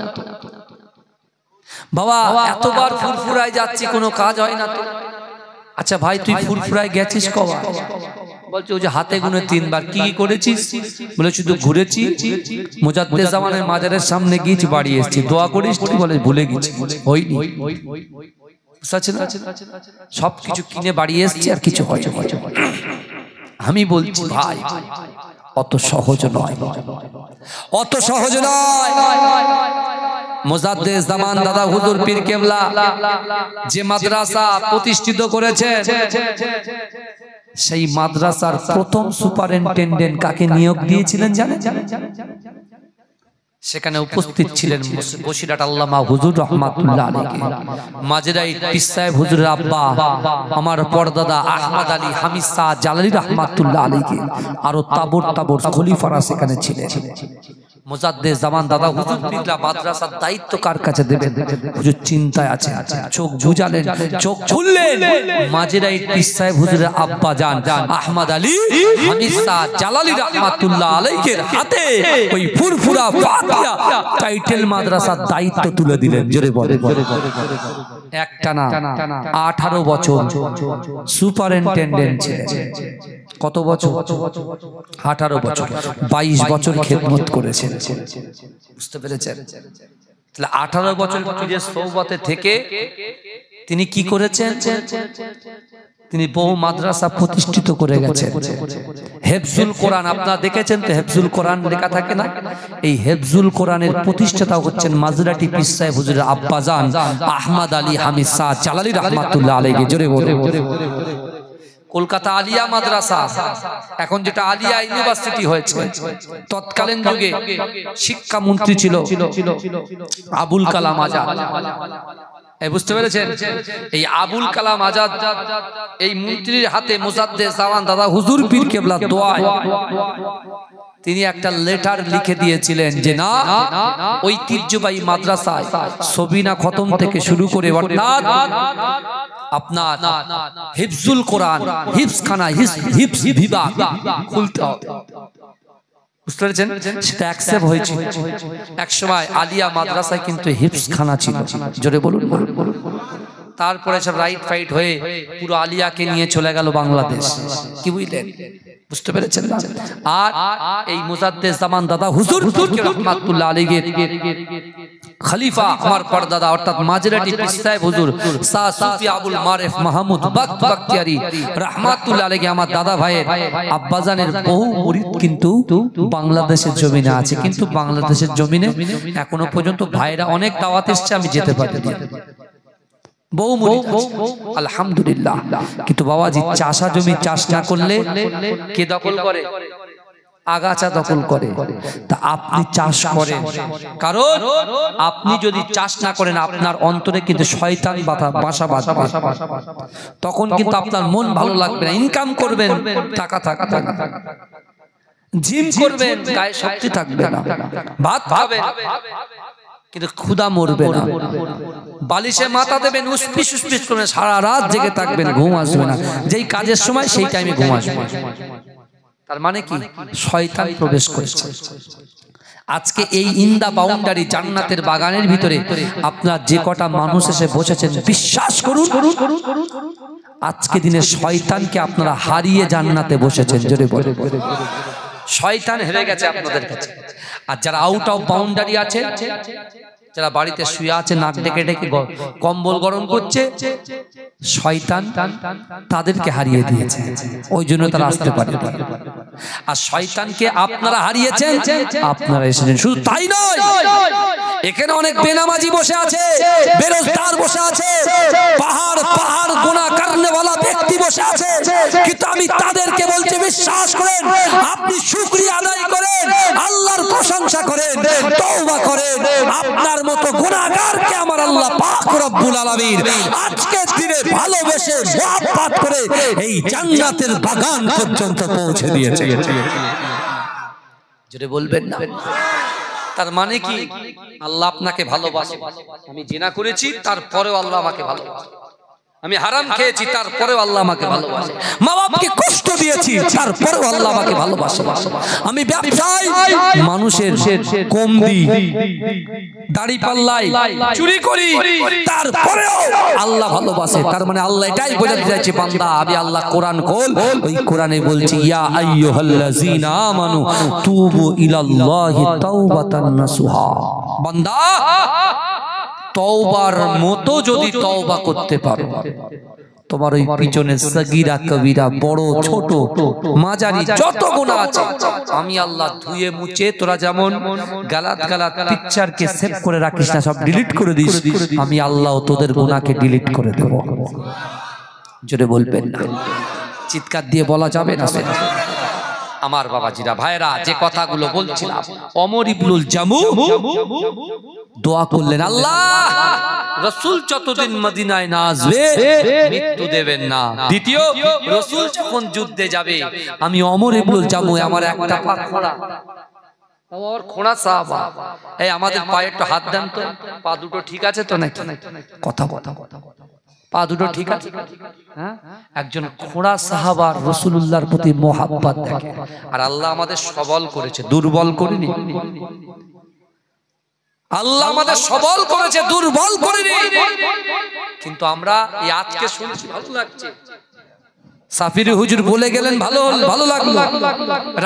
S1: বাবা। এতবার ফুরফুরায় যাচ্ছি, কোনো কাজ হয় না তো। আচ্ছা ভাই, তুই ফুরফুরায় গেছিস কবার? বলছে ওই যে হাতে গুনে 3 বার। কি করেছিস? বলে শুধু ঘুরেছি, মুজাদ্দেদ জামানের মাজারের সামনে গিয়েছি, বাড়ি এসেছি। দোয়া করিস? বলে ভুলে গেছি, হয়নি। সবকিছু কিনে বাড়ি এসেছি, আর কিছু হয়। আমি বলছি ভাই, অত সহজ নয়, অত সহজ নয়। মুজাদ্দেদ জামান দাদা হুজুর পীর কেবলা যে মাদ্রাসা প্রতিষ্ঠিত করেছেন, সেই মাদ্রাসার প্রথম সুপারিনটেনডেন্ট কাকে নিয়োগ দিয়েছিলেন জানেন? সেখানে উপস্থিত ছিলেন বসিরহাট আল্লামা হুজুর রহমাতুল্লাহ আলাইহি, মাঝরাই পীর সাহেব হুজুরের আব্বা আমার পরদাদা আহমদ আলী হামিদ শাহ জালালি রহমাতুল্লাহ আলাইহি, আরো তাবর তাবর খলিফারা সেখানে ছিলেন। মুজাদ্দেদ জামান দাদা হুজুর পীরলা মাদ্রাসার দায়িত্ব কার কাছে দেবেন? হুজুর চিন্তায় আছে। চোখ বুঝালেন, চোখ খুললেন, মাঝরাই পীর সাহেব হুজুরের আব্বা জান আহমদ আলী হামিদ শাহ জালালি রহমাতুল্লাহ আলাইহির হাতে ওই ফুরফুরা ফাতিহা টাইটেল মাদ্রাসার দায়িত্ব তুলে দিলেন। জোরে বলে, একটানা 18 বছর সুপারিনটেনডেন্ট ছিলেন। কত বছর? 18 বছর। 22 বছর খেদমত করেছেন। বুঝতে পেরেছেন? তাহলে 18 বছর পীরের সোহবতে থেকে তিনি কি করেছেন? তিনি বহু মাদ্রাসা প্রতিষ্ঠিত করে গেছেন। হেফজুল কোরআন আপনারা দেখেছেন তো, হেফজুল কোরআন লেখা থাকে না? এই হেফজুল কোরআনের প্রতিষ্ঠাতা হচ্ছেন মাঝরাটি পীর সাহেব হুজুরের আব্বাজান আহমদ আলী হামিদ শাহ জালালি রহমাতুল্লাহ আলাইহি। জোরে বলে, কলকাতা আলিয়া মাদ্রাসা, এখন যেটা আলিয়া ইউনিভার্সিটি হয়েছে, তৎকালীন যুগে শিক্ষামন্ত্রী ছিল আবুল কালাম আজাদ। বুঝতে পেরেছেন? এই আবুল কালাম আজাদ এই মন্ত্রীর হাতে মুজাদ্দেদ জামান দাদা হুজুর পীর কেবলা দোয়ায় তিনি একটা লেটার লিখে দিয়েছিলেন যে না, ঐতিহ্যবাহী মাদ্রাসায় সবিনা খতম থেকে শুরু করে অর্থাৎ আপনার হিফজুল কোরআন, হিফজখানা, হিফজ বিভাগ খুলতে হবে। বুঝতে পেরেছেন? সেটা অ্যাকসেপ্ট হয়েছে। এক সময় আলিয়া মাদ্রাসায় কিন্তু হিফজখানা ছিল। জোরে বলুন। তারপরে সব রাইট ফাইট হয়ে পুরো আলিয়াকে নিয়ে চলে গেল বাংলাদেশ। কি বুঝলেন? বুঝতে পেরেছেন? আর এই মুজাদ্দেদ জামান দাদা হুজুর রহমাতুল্লাহ আলাইহি খলিফা আমার পরদাদা অর্থাৎ মাঝরাটি পীর সাহেব হুজুর শাহ সুফি আবুল মারিফ মাহমুদ বখতিয়ারি রহমাতুল্লাহ আলাইহি আমার দাদা ভাইয়ের আব্বাজানের বহু মুরিদ কিন্তু বাংলাদেশের জমিনে আছে। কিন্তু বাংলাদেশের জমিনে এখনো পর্যন্ত ভাইরা অনেক দাওয়াত এসেছে, আমি যেতে পারিনি। বহুমুড়ি আলহামদুলিল্লাহ। কিন্তু বাবাজি চাষা জমি চাষ না করলে কে দখল করে? আগাছা দখল করে। তা আপনি চাষ করেন, কারণ আপনি যদি চাষ না করেন আপনার অন্তরে কিন্তু শয়তান বাসা বাঁধবে। তখন কিন্তু আপনার মন ভালো লাগবে না। ইনকাম করবেন, টাকা থাকবে না, জিম করবেন, গায়ে শক্তি থাকবে না, ভাত খাবেন কিন্তু ক্ষুধা মরবে না, বালিশে মাথা দেবেন, উসপিস উসপিস করবেন, সারা রাত জেগে থাকবেন, ঘুম আসবে না। যেই কাজের সময় সেই টাইমে ঘুম আসবে। তার মানে কি? শয়তান প্রবেশ করেছে। আজকে এই ইন্দা বাউন্ডারি জান্নাতের বাগানের ভিতরে আপনার যে কটা মানুষ এসে বসেছেন, বিশ্বাস করুন আজকে দিনে শয়তানকে আপনারা হারিয়ে জান্নাতে বসেছেন। জোরে বলে, শয়তান হেরে গেছে আপনাদের কাছে। আর যারা আউট অফ বাউন্ডারি আছে, যারা বাড়িতে শুয়ে আছে নাক ডেকে ডেকে কম্বল গরম করছে, শয়তান তাদেরকে হারিয়ে দিয়েছে, ওই জন্য তারা আসতে পারে। আর শয়তানকে আপনারা হারিয়েছেন, আপনারা এসেছেন। শুধু তাই নয়, এখানে অনেক বেনামাজি বসে আছে, বেরোজগার বসে আছে, পাহাড় পাহাড় গুনাহ করনেওয়ালা ব্যক্তি বসে আছে। কিন্তু আমি তাদেরকে বলছি, বিশ্বাস করেন, আপনি শুকরিয়া আদায় করেন, আল্লাহর প্রশংসা করেন, তওবা করেন। আপনার মতো গুনাহগারকে আমার আল্লাহ পাক রব্বুল আলামিন আজকের দিনে ভালোবেসে মুহাব্বত করে এই জান্নাতের বাগান পর্যন্ত পৌঁছে দিয়েছে। জোরে বলবেন না? তার মানে কি? আল্লাহ আপনাকে ভালোবাসে। আমি জিনা করেছি তারপরেও আল্লাহ আমাকে ভালোবাসে, আমি হারাম খেয়েছি তারপরেও আল্লাহ আমাকে ভালোবাসে, মা বাবাকে কষ্ট দিয়েছি তারপরেও আল্লাহ আমাকে ভালোবাসে, আমি ব্যবসায় মানুষের কম দিই, দাড়ি পাল্লাই চুরি করি তারপরেও আল্লাহ ভালোবাসে। তার মানে আল্লাহ এটাই বোঝাতে চাইছে, বান্দা আমি আল্লাহ কোরআন খোল, ওই কোরআনে বলছি ইয়া আইয়ুহাল্লাযীনা আমানু তুবু ইলাল্লাহি তাওবাতান নাসুহা। বান্দা তওবার মতো যদি তওবা করতে পারো, তোমার ওই পিছনে সগীরা কবিরা বড় ছোট মাঝারি যত গুনাহ আছে আমি আল্লাহ ধুয়ে মুছে, তোরা যেমন গালাত গালাত পিকচারকে সেভ করে রাখিস না, সব ডিলিট করে দিস, আমি আল্লাহ তোদের গুনাহকে ডিলিট করে দেব। জোরে বলবেন না? চিৎকার দিয়ে বলা যাবে না সেটা। আমার বাবাজিরা, ভাইরা, যে কথাগুলো বলছিলাম, ওমর ইবনুল জামু দোয়া করলেন, আল্লাহ রাসূল যতদিন মদিনায় না আসবে মৃত্যু দেবেন না। দ্বিতীয়, রাসূল যখন যুদ্ধে যাবে আমি ওমর ইবনুল জামু আমার একটা পা খোঁড়া, ওর খোঁড়া সাহাবা, এই আমাদের পায়ে একটু হাত দেন তো, পা দুটো ঠিক আছে তো নাকি? কথা কথা পা দুটো ঠিক আছে? হ্যাঁ, একজন খোঁড়া সাহাবা রাসূলুল্লাহর প্রতি মোহাব্বত দেখে। আর আল্লাহ আমাদের সবল করেছে, দুর্বল করেনি। আল্লাহ আমাদের সবল করেছে, দুর্বল করেনি। কিন্তু আমরা এই আজকে শুনছি ভালো লাগছে, সাফিরি হুজুর বলে গেলেন ভালো লাগলো,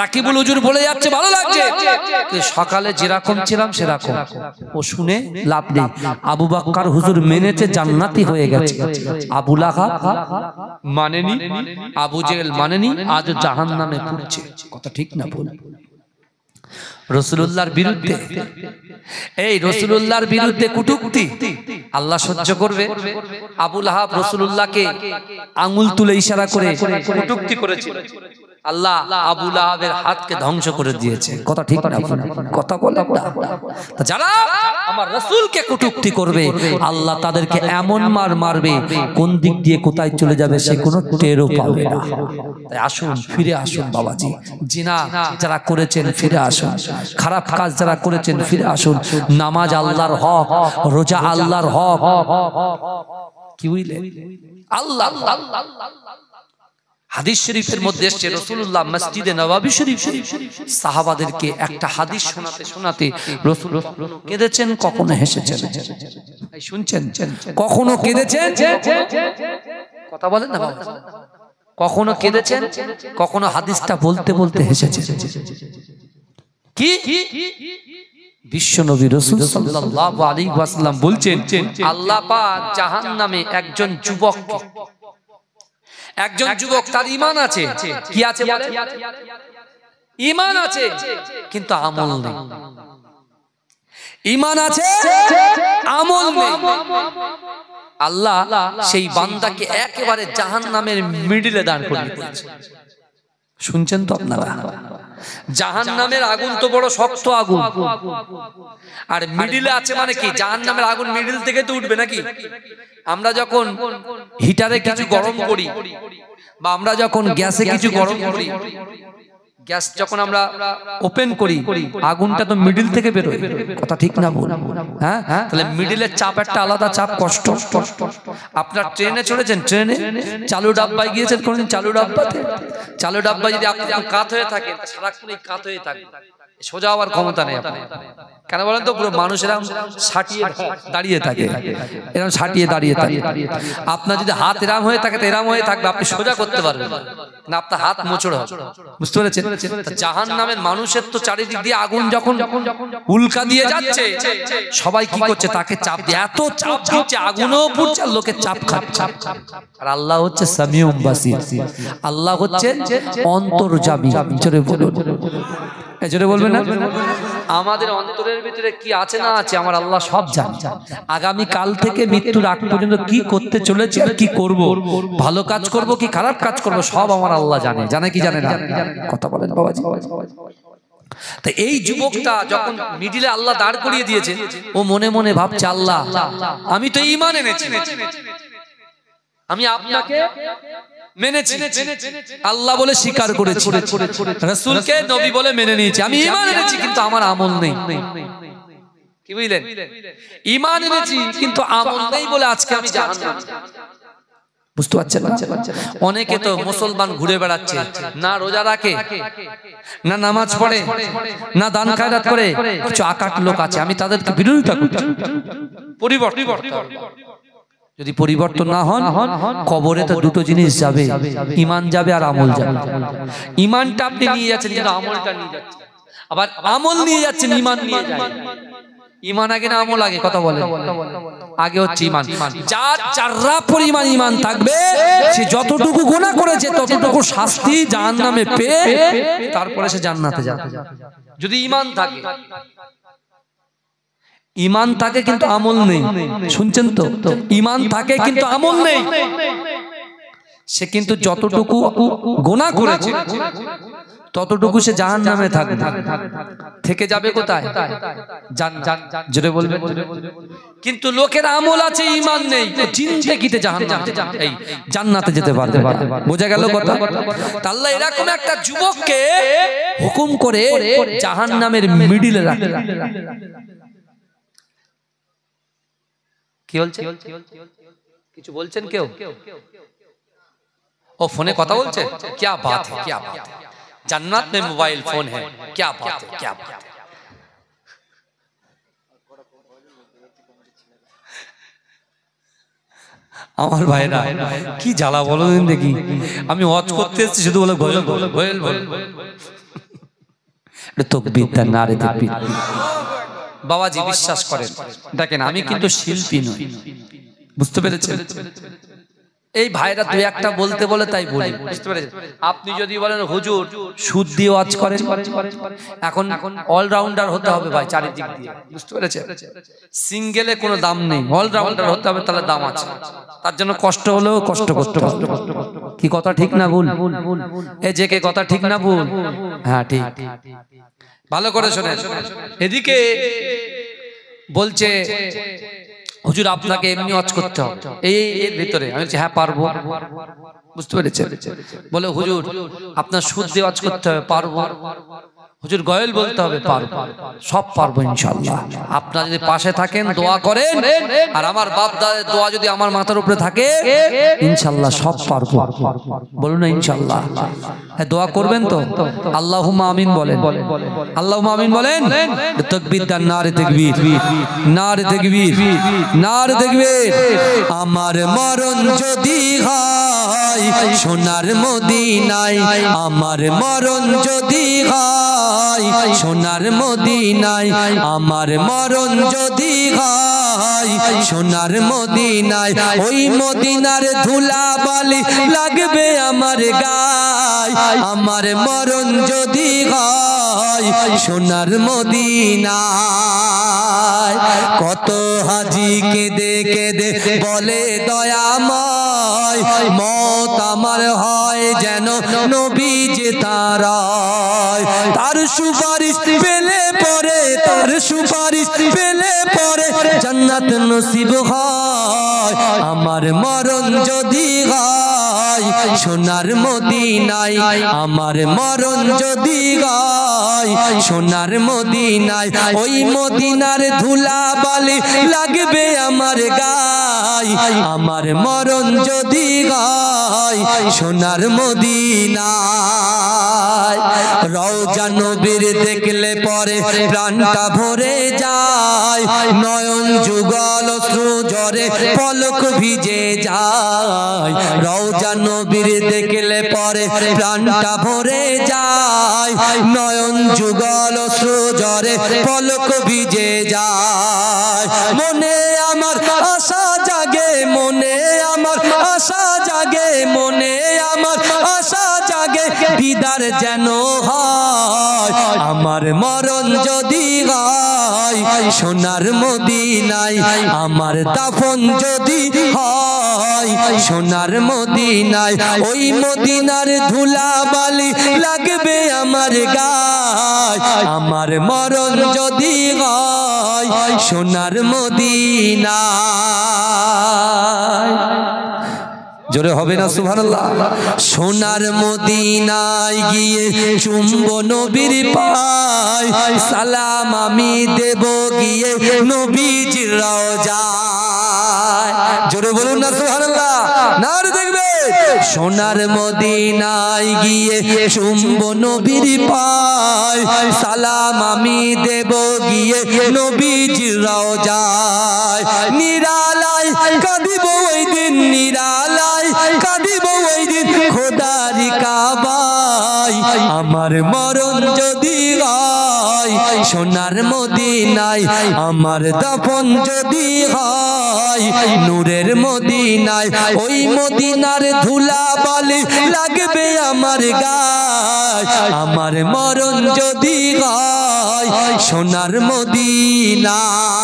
S1: রাকিবুল হুজুর বলে যাচ্ছে ভালো লাগছে, সকালে যেরকম ছিলাম সেরকম ও শুনে লাভ নেই। আবু বকর হুজুর মেনেছে, জান্নাতি হয়ে গেছে। আবু লাহাব মানেনি, আবু জেহেল মানেনি, আজ জাহান্নামে পুড়ছে। কথা ঠিক না বল? রাসূলুল্লাহর বিরুদ্ধে, এই রাসূলুল্লাহর বিরুদ্ধে কটূক্তি আল্লাহ সহ্য করবে? আবু লাহাব রাসূলুল্লাহকে আঙ্গুল তুলে ইশারা করে কটূক্তি করেছিল, আল্লাহ আবু লাহাবের হাতকে ধ্বংস করে দিয়েছে। কথা ঠিক না? কথা বলেন না? যারা আমার রাসূলকে কটূক্তি করবে আল্লাহ তাদেরকে এমন মার মারবে, কোন দিক দিয়ে কোথায় চলে যাবে সে কোনো টেরও পাবে না। তাই আসুন, ফিরে আসুন বাবাজি। জিনা যারা করেছেন ফিরে আসুন, খারাপ কাজ যারা করেছেন ফিরে আসুন। নামাজ আল্লাহর হক, রোজা আল্লাহর হক। কি বুঝলে? আল্লাহ হাদিস শরীফের মধ্যে এসেছে, রাসূলুল্লাহ মসজিদে নববী শরীফ সাহাবাদেরকে একটা হাদিস শোনাতে শোনাতে রাসূল কেঁদেছেন, কখনো হেসেছেন। শুনছেন? কখনো কেঁদেছেন, কথা বলেন না বাবা, কখনো কেঁদেছেন, কখনো হাদিসটা বলতে বলতে হেসেছেন। কি বিশ্বনবী রাসূল সাল্লাল্লাহু আলাইহি ওয়াসাল্লাম বলছেন, আল্লাহ পাক জাহান্নামে একজন যুবক তার ঈমান আছে, কি আছে বলে? ঈমান আছে কিন্তু আমল নেই। ঈমান আছে, আমল নেই। আল্লাহ সেই বান্দাকে একেবারে জাহান্নামের মিডিলে দাঁড় করিয়ে দিয়েছে। শুনছেন তো আপনারা? জাহান্নামের আগুন তো বড় শক্ত আগুন, আর মিডিলে আছে মানে কি? জাহান্নামের আগুন মিডিল থেকে তো উঠবে নাকি? আমরা যখন হিটারে কিছু গরম করি বা আমরা যখন গ্যাসে কিছু গরম করি, গ্যাস যখন আমরা ওপেন করি আগুনটা তো মিডিল থেকে বেরোয়, কথা ঠিক না বল? হ্যাঁ, তাহলে মিডিলের চাপ একটা আলাদা চাপ, কষ্ট। আপনার ট্রেনে চড়েছেন, ট্রেনে চালু ডাব্বায় গিয়েছেন কোনদিন? চালু ডাব্বাতে, চালু ডাব্বায় যদি আপনি কাত হয়ে থাকেন, সারাক্ষণ এই কাত হয়ে থাকেন, সোজা হওয়ার ক্ষমতা নেই আপনার। কেন বলেন তো? পুরো মানুষেরা সাটিয়ে দাঁড়িয়ে থাকে, এরকম সাটিয়ে দাঁড়িয়ে থাকে। আপনার যদি হাত এরাম হয়ে থাকে তো এরাম হয়ে থাকবে, আপনি সোজা করতে পারবেন না, আপনার হাত মোচড় হবে। বুঝতে পেরেছেন? জাহান্নামের মানুষের তো চারিদিক দিয়ে আগুন যখন উল্কা দিয়ে যাচ্ছে, সবাই কি করছে? তাকে চাপ দিয়ে, এত চাপ দিচ্ছে, আগুনও পুড়ছে আর লোকের চাপ খাচ্ছে। আর আল্লাহ হচ্ছে সামিউম বাসির, আল্লাহ হচ্ছে অন্তর্যামী। জোরে বলুন, জোরে বলবেন না? আমাদের অন্তরের ভিতরে কি আছে না আছে আমার আল্লাহ সব জানে। আগামী কাল থেকে মৃত্যুর আগ পর্যন্ত কি করতে চলেছি আর কি করব, ভালো কাজ করব কি খারাপ কাজ করব, সব আমার আল্লাহ জানে। জানে কি জানে না? কথা বলেন বাবাজি। তো এই যুবকটা যখন মিডিলে আল্লাহ দাঁড় করিয়ে দিয়েছে, ও মনে মনে ভাবছে, আল্লাহ আমি তো ঈমান এনেছি, আমি আপনাকে মেনেছি, আল্লাহ বলে স্বীকার করেছি, রাসূলকে নবী বলে মেনে নিয়েছি, আমি ঈমান এনেছি, কিন্তু আমার আমল নেই। কি বুঝলেন? ঈমান এনেছি কিন্তু আমল নেই বলে আজকে আমি জাহান্নামে। বুঝতে পারছেন? অনেকে তো মুসলমান ঘুরে বেড়াচ্ছে, না রোজা রাখে, না নামাজ পড়ে, না দান খায়রাত করে। কিছু আকাট লোক আছে, আমি তাদেরকে বিরোধিতা করছি। পরিবর্তন, যদি পরিবর্তন না হন, কবরে তো দুটো জিনিস যাবে, ঈমান যাবে আর আমল যাবে। ঈমানটা আপনি নিয়ে যাচ্ছেন কিন্তু আমলটা নিয়ে যাচ্ছেন, আবার আমল নিয়ে যাচ্ছেন, ঈমান নিয়ে যায়। ঈমান আগে না আমল আগে? কথা বলেন। আগে হচ্ছে ঈমান। যার যারা পরিমাণ ঈমান থাকবে, সে যতটুকু গুনাহ করেছে ততটুকু শাস্তি জাহান্নামে পেয়ে তারপরে সে জান্নাতে যাবে, যদি ঈমান থাকে। ঈমান থাকে কিন্তু আমল নেই। শুনছেন তো? ঈমান থাকে কিন্তু আমল নেই। সে কিন্তু যতটুকু গুনাহ করেছে ততটুকু সে জাহান্নামে থাকবে, থেকে যাবে কোথায়? জোরে বলবেন। কিন্তু লোকের আমল আছে, ঈমান নেই, জিন্দেগিতে জান্নাতে যেতে পারবে। বোঝা গেল কথা? আল্লাহ এরকম একটা যুবককে হুকুম করে জাহান্নামের মিডিলে রাখে। কি বলছে? কিছু বলছেন কেউ? ও ফোনে কথা বলছে? क्या बात है, क्या बात है, जन्नत में मोबाइल फोन है, क्या बात है, क्या बात है। আমার ভাইরা কি জ্বালা বলো দেখি। আমি ওয়াজ করতে এসেছি, শুধু বলে গোয়েল গোয়েল গোয়েল গোয়েল। তাকবীর, তার নারে তাকবীর। বাবাজি বিশ্বাস করেন, দেখেন আমি কিন্তু শিল্পী নই, বুঝতে পেরেছেন? এই ভাইরা দুই একটা বলতে বলে তাই বলি, বুঝতে পেরেছেন? আপনি যদি বলেন হুজুর সুদ দিয়ে ওয়াজ করেন, এখন অলরাউন্ডার হতে হবে ভাই চারিদিক দিয়ে, বুঝতে পেরেছেন? সিঙ্গেলে কোনো দাম নেই, অলরাউন্ডার হতে হবে, তাহলে দাম আছে। তার জন্য কষ্ট হলেও কষ্ট করতে হবে। কি কথা ঠিক না ভুল? এই যে কে কথা ঠিক না ভুল? হ্যাঁ ঠিক। ভালো করে শোনেন। এদিকে বলছে হুজুর আপনাকে এমনি ওয়াজ করতে হবে, এই এর ভিতরে আমি বলছি হ্যাঁ পারবো, বুঝতে পেরেছেন? বলে হুজুর আপনার সুদ দিয়ে ওয়াজ করতে হবে, পারবো। হুজুর গয়েল বলতে হবে, পারবো, সব পারবো ইনশাআল্লাহ। আপনারা যদি পাশে থাকেন, দোয়া করেন, আর আমার বাপ দাদার দোয়া যদি আমার মাথার উপরে থাকে, ইনশাআল্লাহ সব পারবো। বলুন না ইনশাআল্লাহ। হ্যাঁ দোয়া করবেন তো? আল্লাহুম্মা আমিন বলেন, আল্লাহুম্মা আমিন বলেন। তাকবীর দান, নারে তাকবীর, নারে তাকবীর, নারে তাকবীর। আমার মরণ যদি হয় সোনার মদিনায়, আমার মরণ যদি হয় সোনার মদিনায়, আমার মরণ যদি হয় সোনার মদিনায়, ওই মদিনার ধুলা বালি লাগবে আমার গায়। আমার মরণ যদি হয় সোনার মদিনায়। কত হাজি কেঁদে কেঁদে বলে দয়াময়, মত আমার হয় যেন নবী যে তারায়। তার সুপারিশ পেলে পরে, তার সুপারিশ পেলে পরে জান্নাত নসিব হয়। আমার মরণ যদি হয় সোনার মদিনায়, আমার মরণ যদি হয় সোনার মদিনায়। ওই মদিনার ধুলা বালি লাগবে আমার গায়, আমার মরণ যদি হয় সোনার মদিনায়। রওজা নবীর দেখলে পরে প্রাণটা ভরে যায়, নয়ন যুগল অশ্রু ঝরে পলক ভিজে যায়। রওজা নবীর দেখলে পরে প্রাণটা ভরে যায়, নয়ন যুগল অশ্রু ঝরে পলক ভিজে যায়। মনে আমার আশা জাগে, মনে আমার আশা জাগে, মনে আমার আশা জাগে দিদার যেন হয়। আমার মরণ যদি হয় সোনার মদিনায়, আমার দাফন যদি হয় সোনার মদিনায়। ওই মদিনার ধুলা বালি লাগবে আমার গায়, আমার মরণ যদি হয় সোনার মদিনায়। জোরে হবে না সুবহানাল্লাহ? সোনার মদিনায় গিয়ে চুম্ব নবীর পায়, সালাম আমি দেব গিয়ে নবীজির রওজায়। জোরে বলুন না সুবহানাল্লাহ, নারে দেখবে। সোনার মদিনায় গিয়ে চুম্ব নবীর পায়, সালাম আমি দেব গিয়ে নবীজির রওজায়। নিরালায় কাঁদিব ওই দিন, নিরালায় কাঁদিব ওই দিন খোদারি কাবায়। আমার মরণ যদি হয় সোনার মদিনায়, আমার দাফন যদি হয় নূরের মদিনায়। ওই মদিনার ধুলা বালি লাগবে আমার গায়, আমার মরণ যদি হয় সোনার মদিনায়।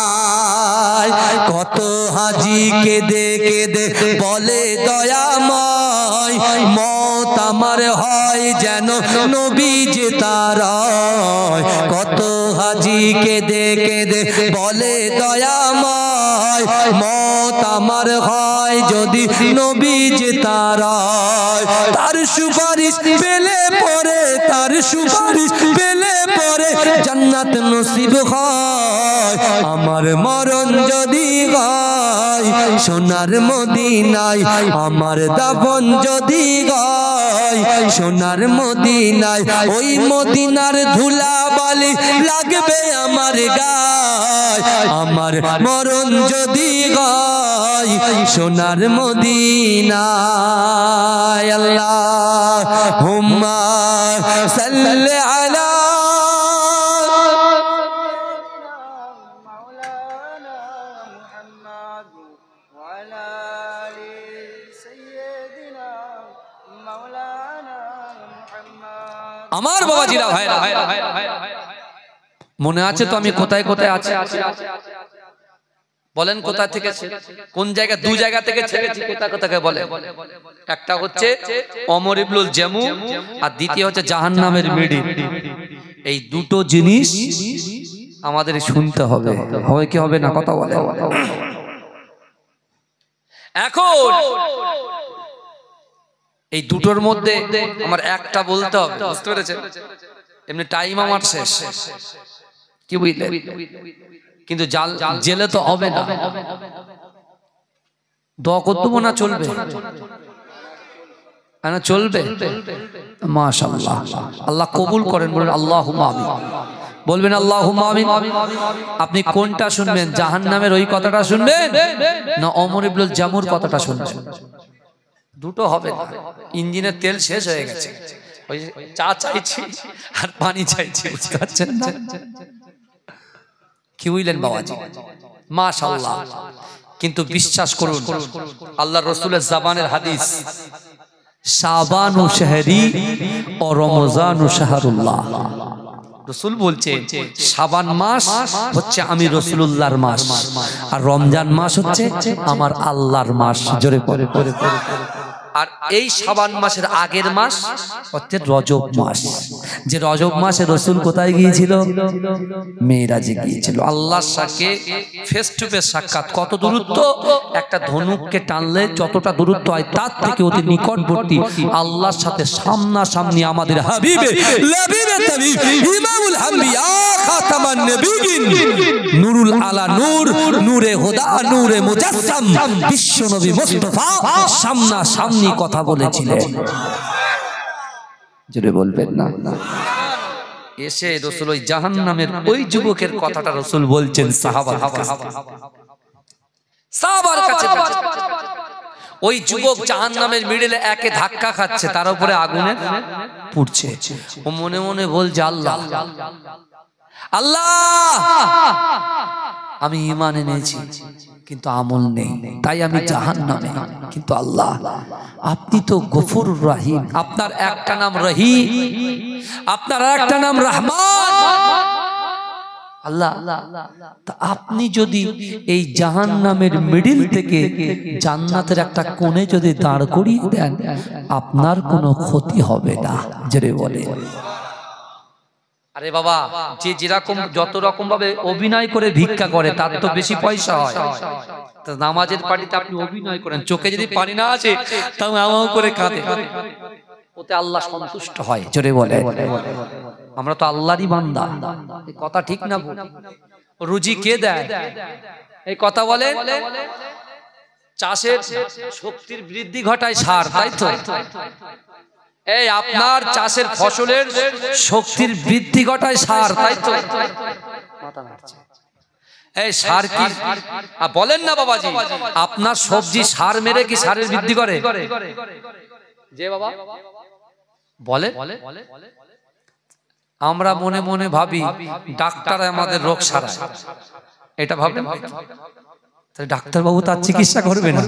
S1: কত হাজি কেঁদে কেঁদে বলে দয়াময়, মত আমার হয় যেন নবী যে তারায়। কত হাজি কেঁদে কেঁদে বলে দয়াময়, মত আমার হয় যদি নবী যে তারায়। তার সুপারিশ পেলে পরে, তার সুপারিশ পেলে পরে জান্নাত নসিব হয়। আমার মরণ যদি হয় সোনার মদিনায়, আমার দাফন যদি হয় সোনার মদিনায়। ওই মদিনার ধুলা বালি লাগবে আমার গায়, আমার মরণ যদি হয় সোনার মদিনায়। আল্লাহুম্মা সাল্লি আলা আমার বাবাজিরা ভাইরা। মনে আছে তো আমি কোথায় কোথায় আছি? বলেন কোথা থেকে, কোন জায়গা? দু জায়গা থেকে ছেড়েছি। কোথা কোথাকে বলে? একটা হচ্ছে ওমর ইবনুল জামু, আর দ্বিতীয় হচ্ছে জাহান্নামের মিডি। এই দুটো জিনিস আমাদের শুনতে হবে, হবে কি হবে না? কথা বলে। এখন এই দুটোর মধ্যে আমার একটা বলতে হবে, বুঝতে পেরেছেন? এমনি টাইম আমার শেষ, কি বুঝলে? কিন্তু জেলে তো হবে না। দোয়া করতে না চলবে? চলবে। মাশাআল্লাহ, আল্লাহ কবুল করেন। বলেন আল্লাহুম্মা আমিন। বলবেন আল্লাহুম্মা আমিন। আপনি কোনটা শুনবেন? জাহান্নামের ওই কথাটা শুনবেন না ওমর ইবনুল জামুর কথাটা শুনবেন? দুটো হবে না। ইঞ্জিনের তেল শেষ হয়ে গেছে, ওই চা চাইছি আর পানি চাইছি, বুঝতে পারছেন না? কি বুঝলেন বাবাজি? শাবান ও শাহরি ও রমজান ও শাহরুল্লাহ। রসুল বলছে শাবান মাস হচ্ছে আমি রসুলুল্লাহর মাস, আর রমজান মাস হচ্ছে আমার আল্লাহর মাস। জোরে পড়ে পড়ে পড়ে। আর এই শাবান মাসের আগের মাস হচ্ছে রজব মাস। যে রজব মাসে রসুল কোথায় গিয়েছিল? মেরাজে গিয়েছিল। আল্লাহর সাথে ফেস টু ফেস সাক্ষাৎ। কত দূরত্ব? একটা ধনুককে টানলে যতটা দূরত্ব হয় তার থেকে অতি নিকটবর্তী আল্লাহর সাথে সামনাসামনি আমাদের হাবিবে লাবিবে তাবিব ইমামুল আম্বিয়া খাতামান নবিয়িন নূরুল আলা নূর নূরে হুদা নূরে মুজাসসাম বিশ্ব নবী মুস্তাফা সামনাসামনি কথা বলেছিলেন। জোরে বলবেন না? এসে রসুল ওই জাহান্নামের ওই যুবকের কথাটা রসুল বলছেন সাহাবার কাছে। ওই যুবক জাহান্নামের মিডলে একে ধাক্কা খাচ্ছে, তার উপরে আগুনে পুড়ছে। ও মনে মনে বলছে আল্লাহ আল্লাহ আমি ঈমান এনেছি কিন্তু আমল নেই, তাই আমি জাহান্নামে। কিন্তু আল্লাহ আপনি তো গফুর রহিম, আপনার একটা নাম রহিম, আপনার একটা নাম রহমান। আল্লাহ আপনি যদি এই জাহান্নামের মিডিল থেকে জান্নাতের একটা কোণে যদি দাঁড় করিয়ে দেন, আপনার কোনো ক্ষতি হবে না। জেরে বলে আরে বাবা, যে যেরকম যত রকম ভাবে অভিনয় করে ভিক্ষা করে তার তো বেশি পয়সা হয়। নামাজের পানিতে আপনি অভিনয় করেন, চোখে যদি পানি না আসে তাও আমাও করে কাঁদে, ওতে আল্লাহ সন্তুষ্ট হয়। জোরে বলে আমরা তো আল্লাহরই বান্দা, এই কথা ঠিক না? রুজি কে দেয়? এই কথা বলে চাষের শক্তির বৃদ্ধি ঘটায় সার, তাই তো? এই আপনার চাষের ফসলের শক্তির বৃদ্ধি ঘটায় সার, তাই তো? এই সার কি বলেন না বাবাজি? আপনার সবজি সার মেরে কি সারের বৃদ্ধি করে? যে বাবা বলে আমরা মনে মনে ভাবি ডাক্তার আমাদের রোগ সারায়, এটা ভাববেন। ডাক্তার বাবু তার চিকিৎসা করবে না।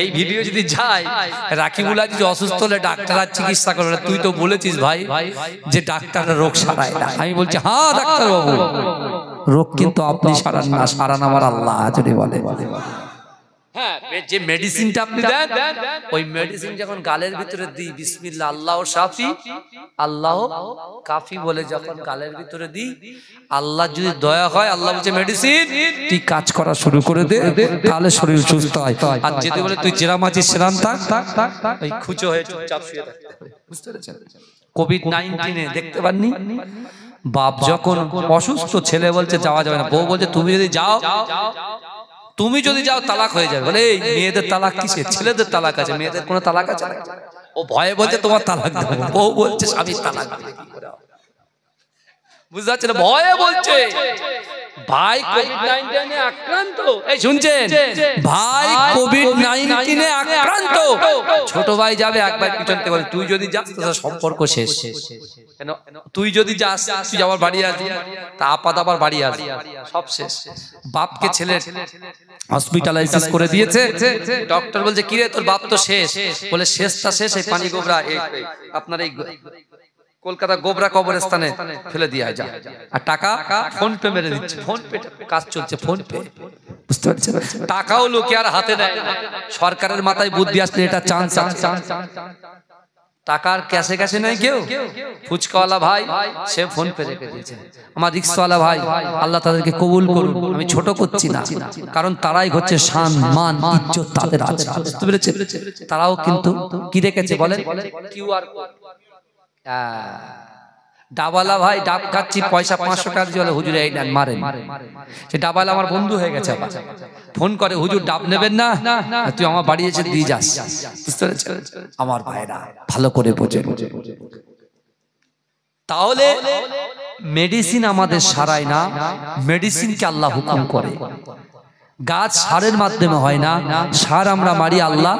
S1: এই ভিডিও যদি যায়, রাকিবুল্লাহ যদি অসুস্থ হলে ডাক্তার আর চিকিৎসা করবে না। তুই তো বলেছিস ভাই যে ডাক্তাররা রোগ সারায় না। আমি বলছি হ্যাঁ ডাক্তার বাবু, রোগ কিন্তু আপনি সারান না, সারান আমার আল্লাহ। যদি বলে হ্যাঁ, যে মেডিসিনটা আপনি দেন, ওই মেডিসিন যখন গালের ভিতরে দিই বিসমিল্লাহ আল্লাহ শাফি আল্লাহ কাফি বলে যখন গালের ভিতরে দিই, আল্লাহ যদি দয়া হয় আল্লাহ বলছে মেডিসিন তুই কাজ করা শুরু করে দে, তাহলে শরীর সুস্থ হয়। আর যদি বলে তুই যেরাম আছিস সেরাম থাক, ওই খুচো হয়ে চুপচাপ শুয়ে থাকতে হবে। বুঝতে পেরেছেন? কোভিড-19 দেখতে পাননি? বাপ যখন অসুস্থ, ছেলে বলছে যাওয়া যাবে না, বউ বলছে তুমি যদি যাও তালাক হয়ে যাবে। বলে এই মেয়েদের তালাক কিসে? ছেলেদের তালাক আছে, মেয়েদের কোনো তালাক আছে? ও ভয়ে বলছে তোমার তালাক দেবো, বউ বলছে স্বামীর তালাক দেবে। বুঝতে পারছেন? ভয়ে বলছে। ভাই কোভিড-19 আক্রান্ত, এই শুনছেন? ভাই কোভিড-19 আক্রান্ত, ছোট ভাই যাবে, এক ভাই পিছন থেকে বলে তুই যদি যাস তাহলে সম্পর্ক শেষ। কেন? তুই যদি যাস, তুই আবার বাড়ি আসবি, তা আপাত আবার বাড়ি আসবি, সব শেষ। বাপকে ছেলে হসপিটালাইসিস করে দিয়েছে, ডক্টর বলছে কি রে তোর বাপ তো শেষ। বলে শেষটা শেষ, এই পানি গোবরা আপনার এই কলকাতা গোবরা কবরস্থানে ফেলে দিয়ে যায়, আর টাকা ফোন পে মেরে দিচ্ছে। ফোন পে কাজ চলছে, ফোন পে। বুঝতে পারছেন? টাকাও লোকে আর হাতে দেয় না। সরকারের মাথায় বুদ্ধি আসলে এটা চান্স আছে। টাকার ক্যাশে ক্যাশে নাই কেউ। ফুচকাওয়ালা ভাই সে ফোন পে রেখে দিয়েছে। আমার রিক্সাওয়ালা ভাই, আল্লাহ তাদেরকে কবুল করুন। আমি ছোট করছি না, কারণ তারাই হচ্ছে শান মান ইজ্জত তাদের আছে। বুঝতে পেরেছে? তারাও কিন্তু কি রেখেছে বলেন? QR code. ডাবালা ভাই ডাব খাচ্ছি, পয়সা 500 টাকা দিয়ে হুজুর এই নেন মারেন। সে ডাবালা আমার বন্ধু হয়ে গেছে, ফোন করে হুজুর ডাব নেবেন না, তুই আমার বাড়ি এসে দিয়ে যাস। বুঝতে পেরেছেন? আমার ভাইরা ভালো করে বোঝে। তাহলে মেডিসিন আমাদের সারায় না, মেডিসিনকে আল্লাহ হুকুম করে। গাছ সারের মাধ্যমে হয় না, সার আমরা মারি, আল্লাহ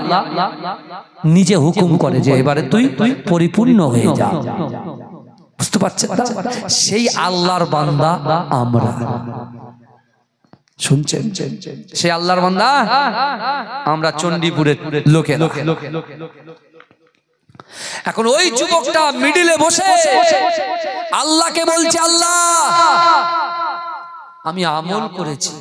S1: নিজে হুকুম করে যে এবারে তুই পরিপূর্ণ হয়ে যা। বুঝতে পারছেন? সেই আল্লাহর বান্দা আমরা। শুনছেন? সেই আল্লাহর বান্দা আমরা চণ্ডীপুরের লোকে। এখন ওই যুবকটা মিডিলে বসে আল্লাহকে বলছে, আল্লাহ আমি আমল করেছি,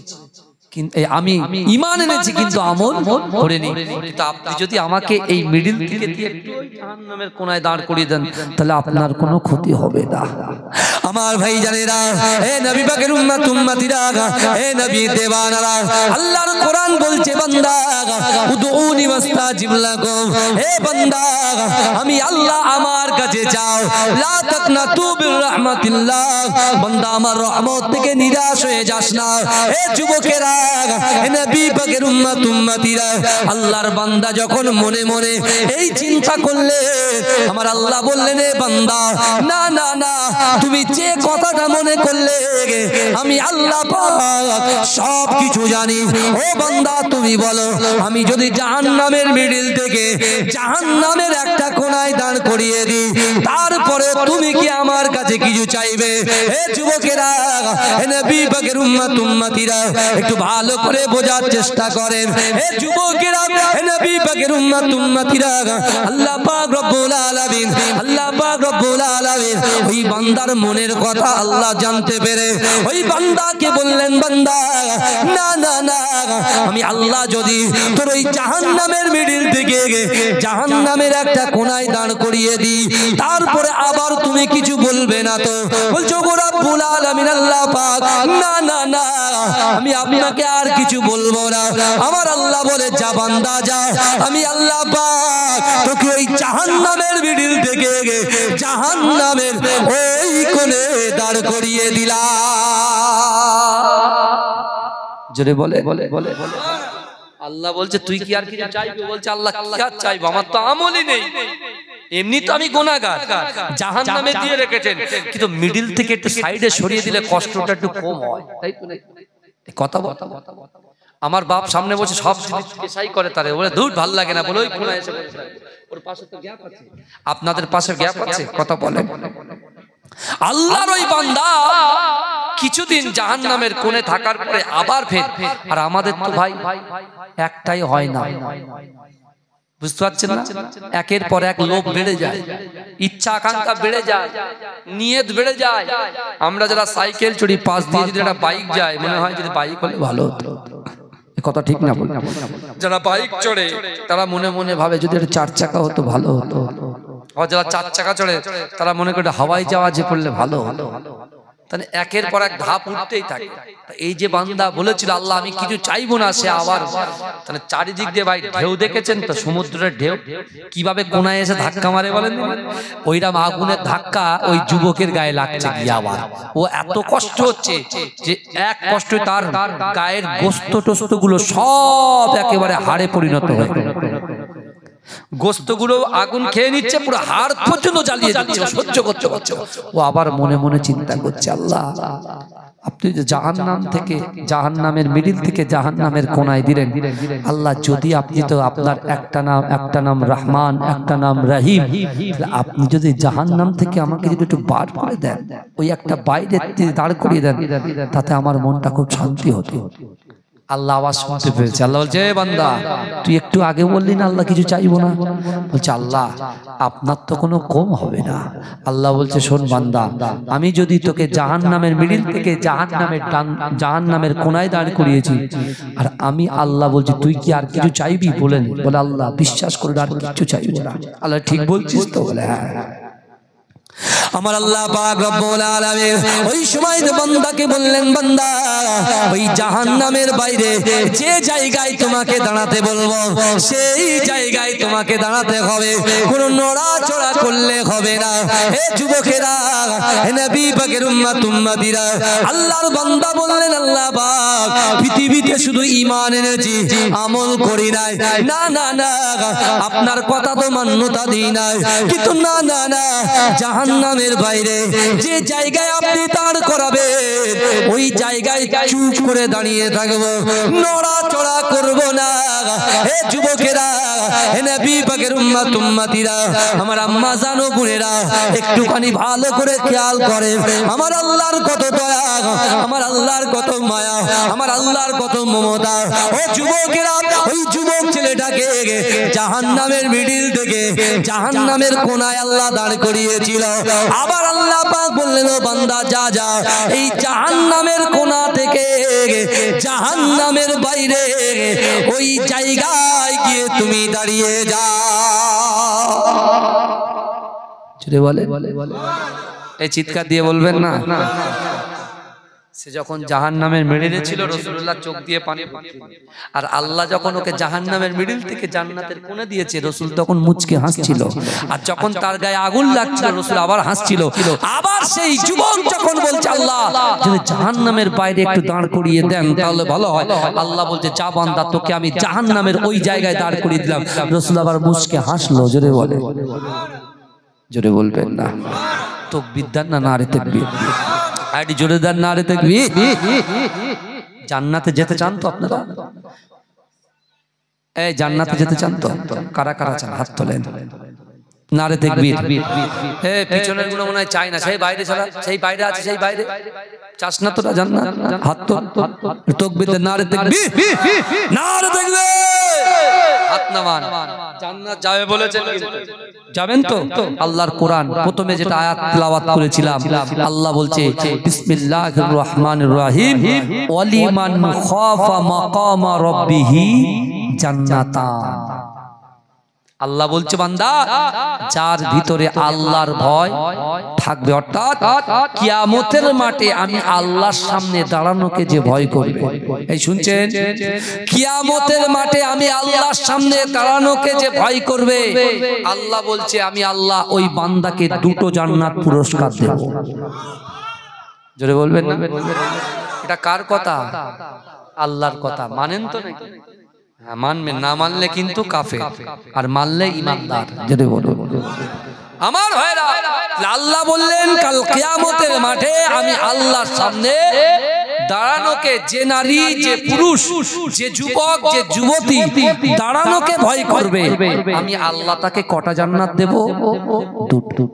S1: আমি ঈমান এনেছি কিন্তু আমল করিনি, কিন্তু আপনি যদি আমাকে এই মিডিল থেকে দিয়ে জাহান্নামের কোনায় দাঁড় করিয়ে দেন তাহলে আপনার কোনো ক্ষতি হবে না। আমার ভাই জানেরা, হে নবী পাকের উম্মত উম্মতিরা, হে নবী দেওয়ানারা, আল্লাহর কোরআন বলছে বান্দা উদউনি ওয়াস্তাজিব লাকুম, হে বান্দা আমি আল্লাহ আমার কাছে যাও, লা তাকনাতু বির রাহমাতিল্লাহ, বান্দা আমার রহমত থেকে নিরাশ হয়ে যাস না। হে যুবকেরা, হে নবী পাকের উম্মত উম্মতিরা, আল্লাহর বান্দা যখন মনে মনে এই চিন্তা করলে আমার আল্লাহ বললেন, এ বান্দা না না না, তুমি যে কথাটা মনে করলে আমি আল্লাহ পাক সব কিছু জানি। ও বান্দা তুমি বলো, আমি যদি জাহান্নামের মিডিল থেকে জাহান্নামের একটা কোনায় দাঁড় করিয়ে দিই, তারপরে তুমি কি আমার কাছে কিছু চাইবে? হে যুবকেরা, হে নবী পাকের উম্মত উম্মতিরা, একটু ভালো করে বোঝার চেষ্টা করেন। হে যুবকেরা, হে নবী পাকের উম্মত উম্মতিরা, আল্লাহ পাক রব্বুল আলামিন, আল্লাহ পাক রব্বুল আলামিন ওই বান্দার মনের কথা আল্লাহ জানতে পেরে ওই বান্দাকে বললেন, বান্দা না না না, আমি আল্লাহ যদি তোর ওই জাহান্নামের মিডিল থেকে জাহান্নামের একটা কোনায় দাঁড় করিয়ে দিই, তারপরে আবার তুমি কিছু বলবে না তো? বলছো গো রব্বুল আলামিন আল্লাহ পাক, না না না, আমি আপনাকে আর কিছু বলবো না। আমার আল্লাহ বলে, যা বান্দা যা, আমি আল্লাহ পাক তোকে ওই জাহান্নামের মিডিল থেকে জাহান্নামের ওই কোণে দাঁড় করিয়ে দিলাম। জোরে বলে বলে বলে বলে আল্লাহ বলছে, তুই কি আর কিছু চাইবি? বলছে, আল্লাহ কি আর চাইবো, আমার তো আমলই নেই, এমনি তো আমি গুনাহগার, জাহান্নামে দিয়ে রেখেছেন, কিন্তু মিডিল থেকে একটু সাইডে সরিয়ে দিলে কষ্টটা একটু কম হয়, তাই তো? কথা বল, আমার বাপ সামনে বসে সব কেসাই করে, তারে বলে দূর ভাল লাগে না, বলে ওই কোনায় এসে বসে, ওর পাশে তো গ্যাপ আছে, আপনাদের পাশে গ্যাপ আছে, কথা বলে। আল্লাহর ওই বান্দা কিছুদিন জাহান্নামের কোণে থাকার পরে আবার ফের, আর আমাদের তো ভাই একটাই হয় না, বুঝতে পারছেন না? একের পর এক লোভ বেড়ে যায়, ইচ্ছা আকাঙ্ক্ষা বেড়ে যায়, নিয়ত বেড়ে যায়। আমরা যারা সাইকেল চড়ি, পাশ দিয়ে যদি একটা বাইক যায়, মনে হয় যদি বাইক হলে ভালো হতো, কথা ঠিক না? যারা বাইক চড়ে তারা মনে মনে ভাবে যদি একটা 4 চাকা হতো ভালো হতো, আর যারা 4 চাকা চড়ে তারা মনে করে হাওয়াই জাহাজে পড়লে ভালো হতো। তাহলে একের পর এক ধাপ উঠতেই থাকে। এই যে বান্দা বলেছিল আল্লাহ আমি কিছু চাইবো না, সে আবার তাহলে চারিদিক দিয়ে ভাই ঢেউ দেখেছেন তো, সমুদ্রের ঢেউ কিভাবে কোনায় এসে ধাক্কা মারে বলেন? ওইরকম আগুনের ধাক্কা ওই যুবকের গায়ে লাগছে গিয়ে, আবার ও এত কষ্ট হচ্ছে যে এক কষ্ট তার গায়ের গোস্ত টোস্ত গুলো সব একেবারে হাড়ে পরিণত হয়ে, গোস্তগুলো আগুন খেয়ে নিচ্ছে, পুরো হাড় পর্যন্ত জ্বালিয়ে যাচ্ছে, সহ্য করতে পারছে। ও আবার মনে মনে চিন্তা করছে, আল্লাহ আপনি যে জাহান্নাম থেকে জাহান্নামের মিডিল থেকে জাহান্নামের কোনায় দিলেন, আল্লাহ যদি আপনি তো আপনার একটা নাম রহমান, একটা নাম রহিম, আপনি যদি জাহান্নাম থেকে আমাকে যদি একটু বার করে দেন, ওই একটা বাইরে দাঁড় করিয়ে দেন, তাতে আমার মনটা খুব শান্তি হতো। আল্লাহ আওয়াজ শুনতে পেয়েছে, আল্লাহ বলছে, বান্দা তুই একটু আগে বললি না আল্লাহ কিছু চাইবো না? বলছে, আল্লাহ আপনার তো কোনো কম হবে না। আল্লাহ বলছে, শোন বান্দা, আমি যদি তোকে জাহান্নামের মিডিল থেকে জাহান্নামের কোনায় দাঁড় করিয়েছি, আর আমি আল্লাহ বলছি তুই কি আর কিছু চাইবি? বলে আল্লাহ বিশ্বাস করে আর কিছু চাইবো না। আল্লাহ ঠিক বলছিস তো? বলে হ্যাঁ। আমার আল্লাহ পাক রব্বুল আলামিন ওই সময় বান্দাকে বললেন, বান্দা ওই জাহান্নামের বাইরে যে জায়গায় তোমাকে দাঁড়াতে বলবো সেই জায়গায় তোমাকে দাঁড়াতে হবে, কোনো নড়াচড়া করলে হবে না। হে যুবকেরা, হে নবী পাকের উম্মত উম্মতিরা, আল্লাহর বান্দা বললেন, আল্লাহ পাক পৃথিবীতে শুধু ঈমান এনেছি, আমল করি নাই, না না না, আপনার কথা তো মান্যতা দিই নাই, কিন্তু না না না, জাহান্নামের বাইরে যে জায়গায় আপনি দাঁড় করাবেন ওই জায়গায় চুপ করে দাঁড়িয়ে থাকবো, নড়াচড়া করব না। হে যুবকেরা, হে নবী পাকের উম্মত উম্মতিরা, আমার আম্মা জানো বোনেরা, একটুখানি ভালো করে খেয়াল করে। আমার আল্লাহর কত দয়া, আমার আল্লাহর কত মায়া, আমার আল্লাহর কত মমতা। ও যুবকেরা, ওই যুবক ছেলেটাকে জাহান্নামের মিডিল থেকে জাহান্নামের কোনায় আল্লাহ দাঁড় করিয়েছিল। আবার আল্লাহ পাক বললেন, ও বান্দা যা যা, এই জাহান্নামের কোনা থেকে জাহান্নামের বাইরে ওই জায়গায় গিয়ে তুমি দাঁড়িয়ে যাও। চলে বলে এই চিৎকার দিয়ে বলবেন না। সে যখন জাহান্নামের মিডিলে ছিল, রাসূলুল্লাহ চোখ দিয়ে পানি পড়ছিল, আর আল্লাহ যখন ওকে জাহান্নামের মিডিল থেকে জান্নাতের কোণে দিয়েছে, রাসূল তখন মুচকে হাসছিল। আর যখন তার গায়ে আগুন লাগছিল, রাসূল আবার হাসছিল। আবার সেই যুবক যখন বলছে, আল্লাহ যদি জাহান্নামের বাইরে একটু দাঁড় করিয়ে দেন তাহলে ভালো হয়, আল্লাহ বলছে, যা বান্দা, তোকে আমি জাহান্নামের ওই জায়গায় দাঁড় করিয়ে দিলাম। রাসূল আবার মুচকে হাসলো। জোরে বলে, জোরে বলবেন না। তাকবীর দেন না, নারে তাকবীর। আইডি জোরে দেন, নারে তাকবীর। জান্নাতে যেতে চান তো আপনারা? এই জান্নাতে যেতে চান তো? কারা কারা চান হাত তোলেন, নারে তাকবীর। এই পিছনের গুলো মনে হয় চাই না, সেই বাইরে ছাড়া, সেই বাইরে আছে, সেই বাইরে চাস না তোরা জান্নাত? হাত তোল, তাকবীর দেন, নারে তাকবীর, নারে তাকবীর। হাত নামান। জান্নাত যাবে বলেছেন, যাবেন তো? আল্লাহর কোরআন প্রথমে যেটা আয়াত তেলাওয়াত করেছিলাম, আল্লাহ বলছে, বিসমিল্লাহির রহমানির রহিম, ওয়ালিমান খাফা মাকামা রাব্বিহি জান্নাতান। আল্লাহ বলছে, বান্দা যার ভিতরে আল্লাহর ভয় থাকবে, অর্থাৎ কিয়ামতের মাঠে আমি আল্লাহর সামনে দাঁড়ানোকে যে ভয় করবে। এই শুনছেন? কিয়ামতের মাঠে আমি আল্লাহর সামনে দাঁড়ানোকে যে ভয় করবে, আল্লাহ বলছে, আমি আল্লাহ ওই বান্দাকে 2টো জান্নাত পুরস্কার দেব। জোরে বলবেন না? এটা কার কথা? আল্লাহর কথা। মানেন তো নাকি? মানবেন, না মানলে কিন্তু কাফের, আর মানলে ঈমানদার। যদি বলো আমার ভাইরা, আল্লাহ বললেন কাল কিয়ামতের মাঠে আমি আল্লাহর সামনে দাঁড়ানোকে, যে নারী, যে পুরুষ, যে যুবক, যে যুবতী দাঁড়ানোকে ভয় করবে, আমি আল্লাহ তাকে কটা জান্নাত দেব? 2টো।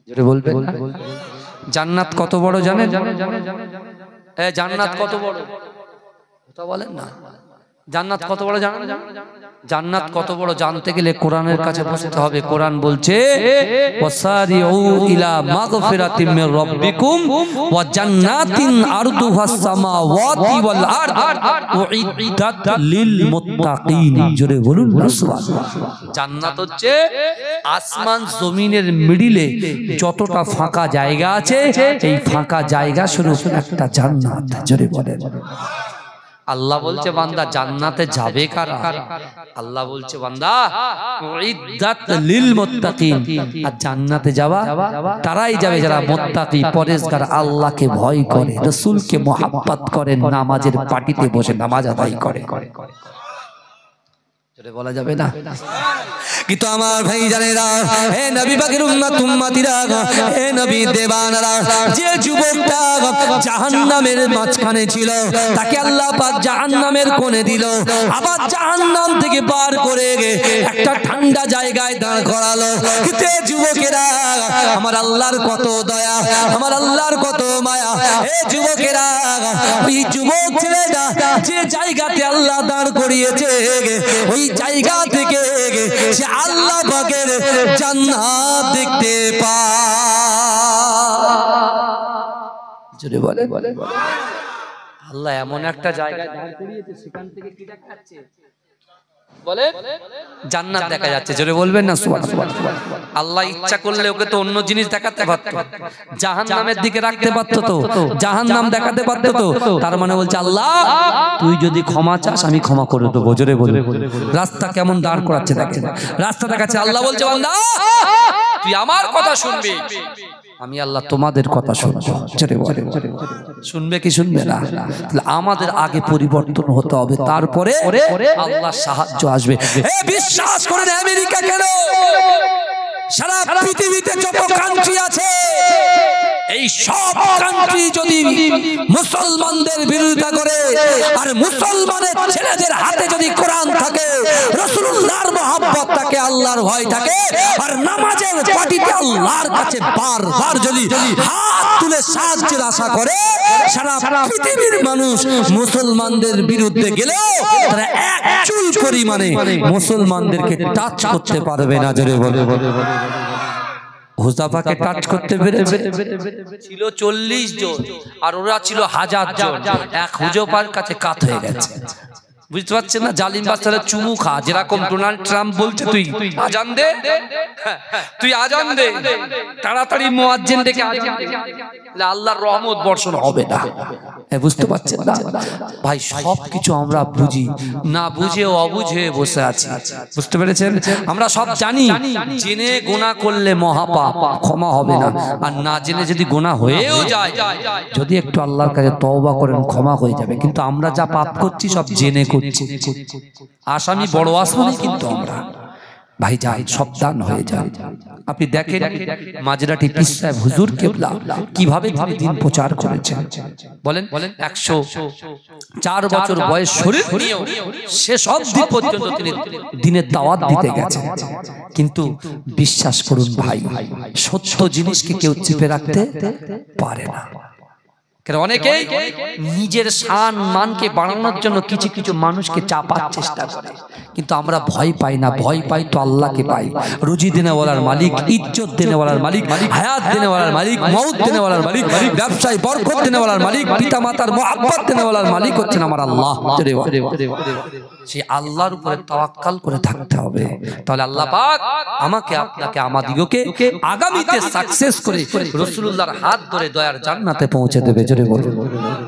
S1: যদি বলবেন না। জান্নাত কত বড় জানেন? জান্নাত কত বড় কথা বলেন না। জান্নাত কত বড় জানেন? জান্নাত কত বড় জানতে গেলে কোরআনের কাছে বসতে হবে। কোরআন বলছে, ওয়াসারিউ ইলা মাগফিরাতিম মির রাব্বিকুম ওয়া জান্নাতিন আরদুহাস সামাওয়াতি ওয়াল আরদ উইদ্দাত লিল মুত্তাকিন। জোরে বলুন না সুবহানাল্লাহ। জান্নাত হচ্ছে আসমান জমিনের মিডিলে যতটা ফাঁকা জায়গা আছে, এই ফাঁকা জায়গা স্বরূপ একটা জান্নাত। জোরে বলেন। আল্লাহ বলছে, বান্দা জান্নাতে যাবে কারা? আল্লাহ বলছে, বান্দা উইদ্দাত লিল মুত্তাকিন। আর জান্নাতে যাওয়া তারাই যাবে যারা মুত্তাকি, পরেজগার, আল্লাহকে ভয় করে, রাসূলকে মহব্বত করে, নামাজের পাটিতে বসে নামাজ আদায় করে। বলা যাবে না কিন্তু আমার ভাই জানেরা, হে নবী পাকের উম্মত উম্মতিরা, হে নবী দেবানরা, যে যুবকটা জাহান্নামের মাঝখানে ছিল, তাকে আল্লাহ পাক জাহান্নামের কোণে দিল। আবার জাহান্নাম থেকে পার করে একটা ঠান্ডা জায়গায় দাঁড় করালো। কিন্তু যুবকেরা, আমার আল্লাহর কত দয়া, আমার আল্লাহর কত মায়া। হে যুবকেরা, ওই যুবক ছেলেটা যে জায়গাতে আল্লাহ দাঁড় করিয়েছে, ওই জায়গা থেকে সে আল্লাহ পাকের জান্নাত দেখতে পায়। জোরে বলে। আল্লাহ এমন একটা জায়গায় দাঁড় করিয়েছে, সেখান থেকে কি দেখাচ্ছে? বলে জান্নাত দেখা যাচ্ছে। জোরে বলবেন না সুবহানাল্লাহ। আল্লাহ ইচ্ছা করলে ওকে তো অন্য জিনিস দেখাতে পারতো, জাহান্নামের দিকে রাখতে পারতো, তো জাহান্নাম দেখাতে পারতো তো। তার মানে বলছে, আল্লাহ তুই যদি ক্ষমা চাস আমি ক্ষমা করে দেবো। জোরে বলে। রাস্তা কেমন দাঁড় করাচ্ছে দেখেন, রাস্তা দেখাচ্ছে। আল্লাহ বলছে, বান্দা তুই আমার কথা শুনবি, আমি আল্লাহ তোমাদের কথা শুনবো। শুনবে কি শুনবে না? আমাদের আগে পরিবর্তন হতে হবে, তারপরে আল্লাহ সাহায্য আসবে। বিশ্বাস করেন, আমেরিকা কেন, সারা পৃথিবীতে যত কান্ট্রি আছে এই সব কান্ট্রি যদি মুসলমানদের বিরোধিতা করে আর মুসলমানের ছেলেদের হাতে যদি কোরআন থাকে, রাসূলুল্লাহর মহব্বত থাকে, আল্লাহর ভয় থাকে, আর নামাজের পাটিতে আল্লাহর কাছে বারবার যদি হাত তুলে সাহায্যের আশা করে, সারা পৃথিবীর মানুষ মুসলমানদের বিরুদ্ধে গেলেও তারা এক চুল পরিমাণে মুসলমানদেরকে টাচ করতে পারবে না। জোরে বলে হুযাফাকে টাচ করতে পেরেছে? ছিল 40 জন আর ওরা ছিল 1000 জন। এক হুযাফার কাছে কাত হয়ে গেছে। বুঝতে পারছেন না? জালিম বাদশার চুমু খা, যেরকম ডোনাল্ড ট্রাম্প বলছে তুই আজান দে, তুই আজান দে, তাড়াতাড়ি মুয়াজ্জিন ডেকে আজান দে, আল্লাহর রহমত বর্ষণ হবে না। বুঝতে পারছেন না ভাই? সব কিছু আমরা বুঝি না, বুঝে অবুঝে বসে আছি। বুঝতে পেরেছেন? আমরা সব জানি, জেনে গুনাহ করলে মহাপাপ, ক্ষমা হবে না। আর না জেনে যদি গুনাহ হয়েও যায়, যদি একটু আল্লাহর কাছে তওবা করেন ক্ষমা হয়ে যাবে। কিন্তু আমরা যা পাপ করছি সব জেনে করছি। আসামি বড় আসামি কিন্তু আমরা। ভাই যান, সাবধান হয়ে যান। আপনি দেখেন মাঝরাটি পীর সাহেব হুজুর কেবলা কিভাবে দিন প্রচার করেছেন। বলেন 104 বছর বয়স শরীর নিয়েও শেষ অবধি পর্যন্ত তিনি দিনের দাওয়াত দিতে গেছেন। কিন্তু বিশ্বাস করুন ভাই, সত্য জিনিসকে কেউ চেপে রাখতে পারে না। অনেকেই নিজের শান মানকে বাড়ানোর জন্য কিছু কিছু মানুষকে চাপার চেষ্টা করে, কিন্তু আমরা ভয় পাই না। ভয় পাই তো আল্লাহকে পাই। রুজি দেনেওয়ালার মালিক, ইজ্জত দেনেওয়ালার মালিক, হায়াত দেনেওয়ালার মালিক, মউত দেনেওয়ালার মালিক, ব্যবসায় বরকত দেনেওয়ালার মালিক, পিতা মাতার মুহাব্বত দেনেওয়ালার মালিক হচ্ছেন আমার আল্লাহ। সেই আল্লাহর উপরে তাওয়াক্কাল করে থাকতে হবে। তাহলে আল্লাহ পাক আমাকে, আপনাকে, আমাদিগকে আগামীতে সাকসেস করে রাসূলুল্লাহর হাত ধরে দয়ার জান্নাতে পৌঁছে দেবে। জোরে বলুন।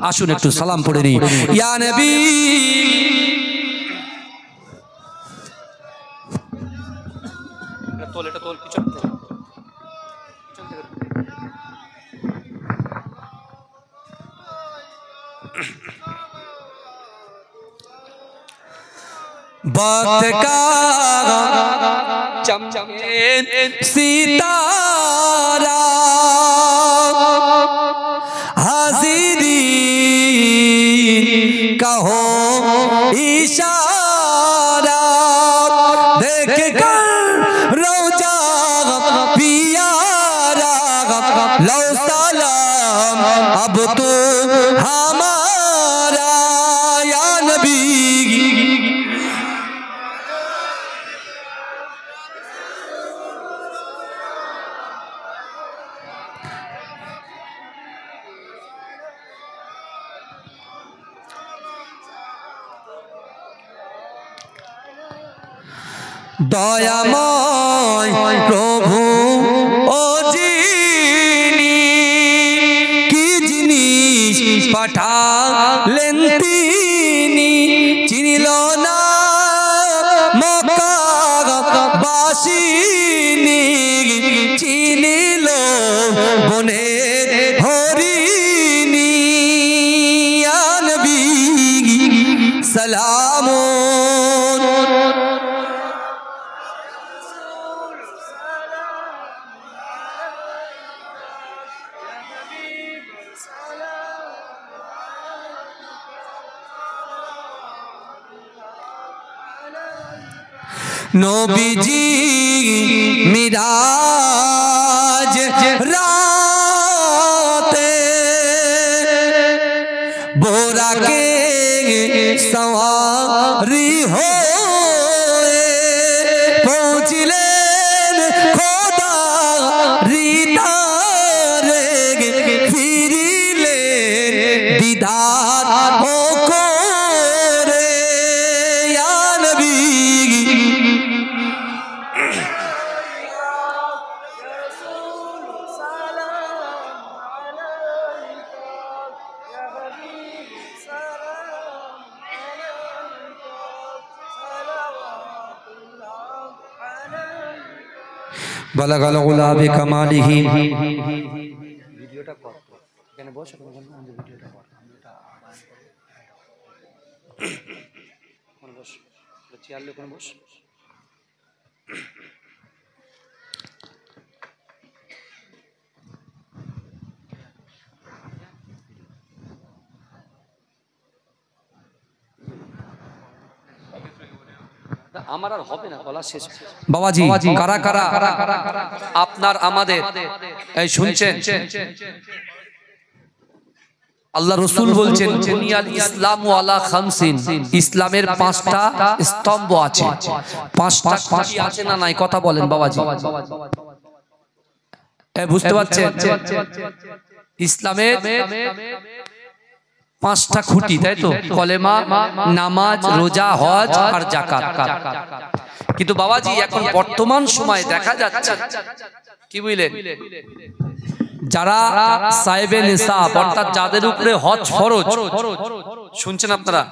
S1: আসুন একটু সালাম পড়ে নিই। ইয়া নবী এটা তোল পিছন থেকে। वक्त का चमचमे सितारा हाजिरी कहो इशारा देख कर रोजा पियारा लो सलाम अब तो हमारा या नबी। দয়াময় প্রভু ও যিনি কি জিনিস পাঠালেন তিনি, চিনিল না মক্কাবাসিনী, চিনিল বনের হরিণী। ইয়া নবী সালামুন নবীজি মিরাজ রাতে বোরাকে সওয়ারি হয়ে পৌঁছলেন খোদা রিদারে, ফিরিলেন দিদার করে। ইয়া নবী বালাগাল উলা বিকামালিহি। ভিডিওটা কর, এখানে বস, ভিডিওটা কর, কোন বস, চেয়ার লে কোন বস। আমার আর হবে না, বলা শেষ। বাবাজি কারা কারা আপনার আমাদের এই শুনছেন, আল্লাহ রসুল বলছেন বুনিয়াল ইসলামু আলা খামসিন, ইসলামের 5টা স্তম্ভ আছে। 5টা খুঁটি আছে না নাই, কথা বলেন বাবাজি। বুঝতে পারছেন? ইসলামের 5টা খুঁটি, তাই তো? কলেমা, নামাজ, রোজা, হজ আর যাকাত। কিন্তু বাবাজি এখন বর্তমান সময় দেখা যাচ্ছে কি বুঝলেন, যারা সাহেবে নিসাব অর্থাৎ যাদের উপরে হজ ফরজ, শুনছেন আপনারা?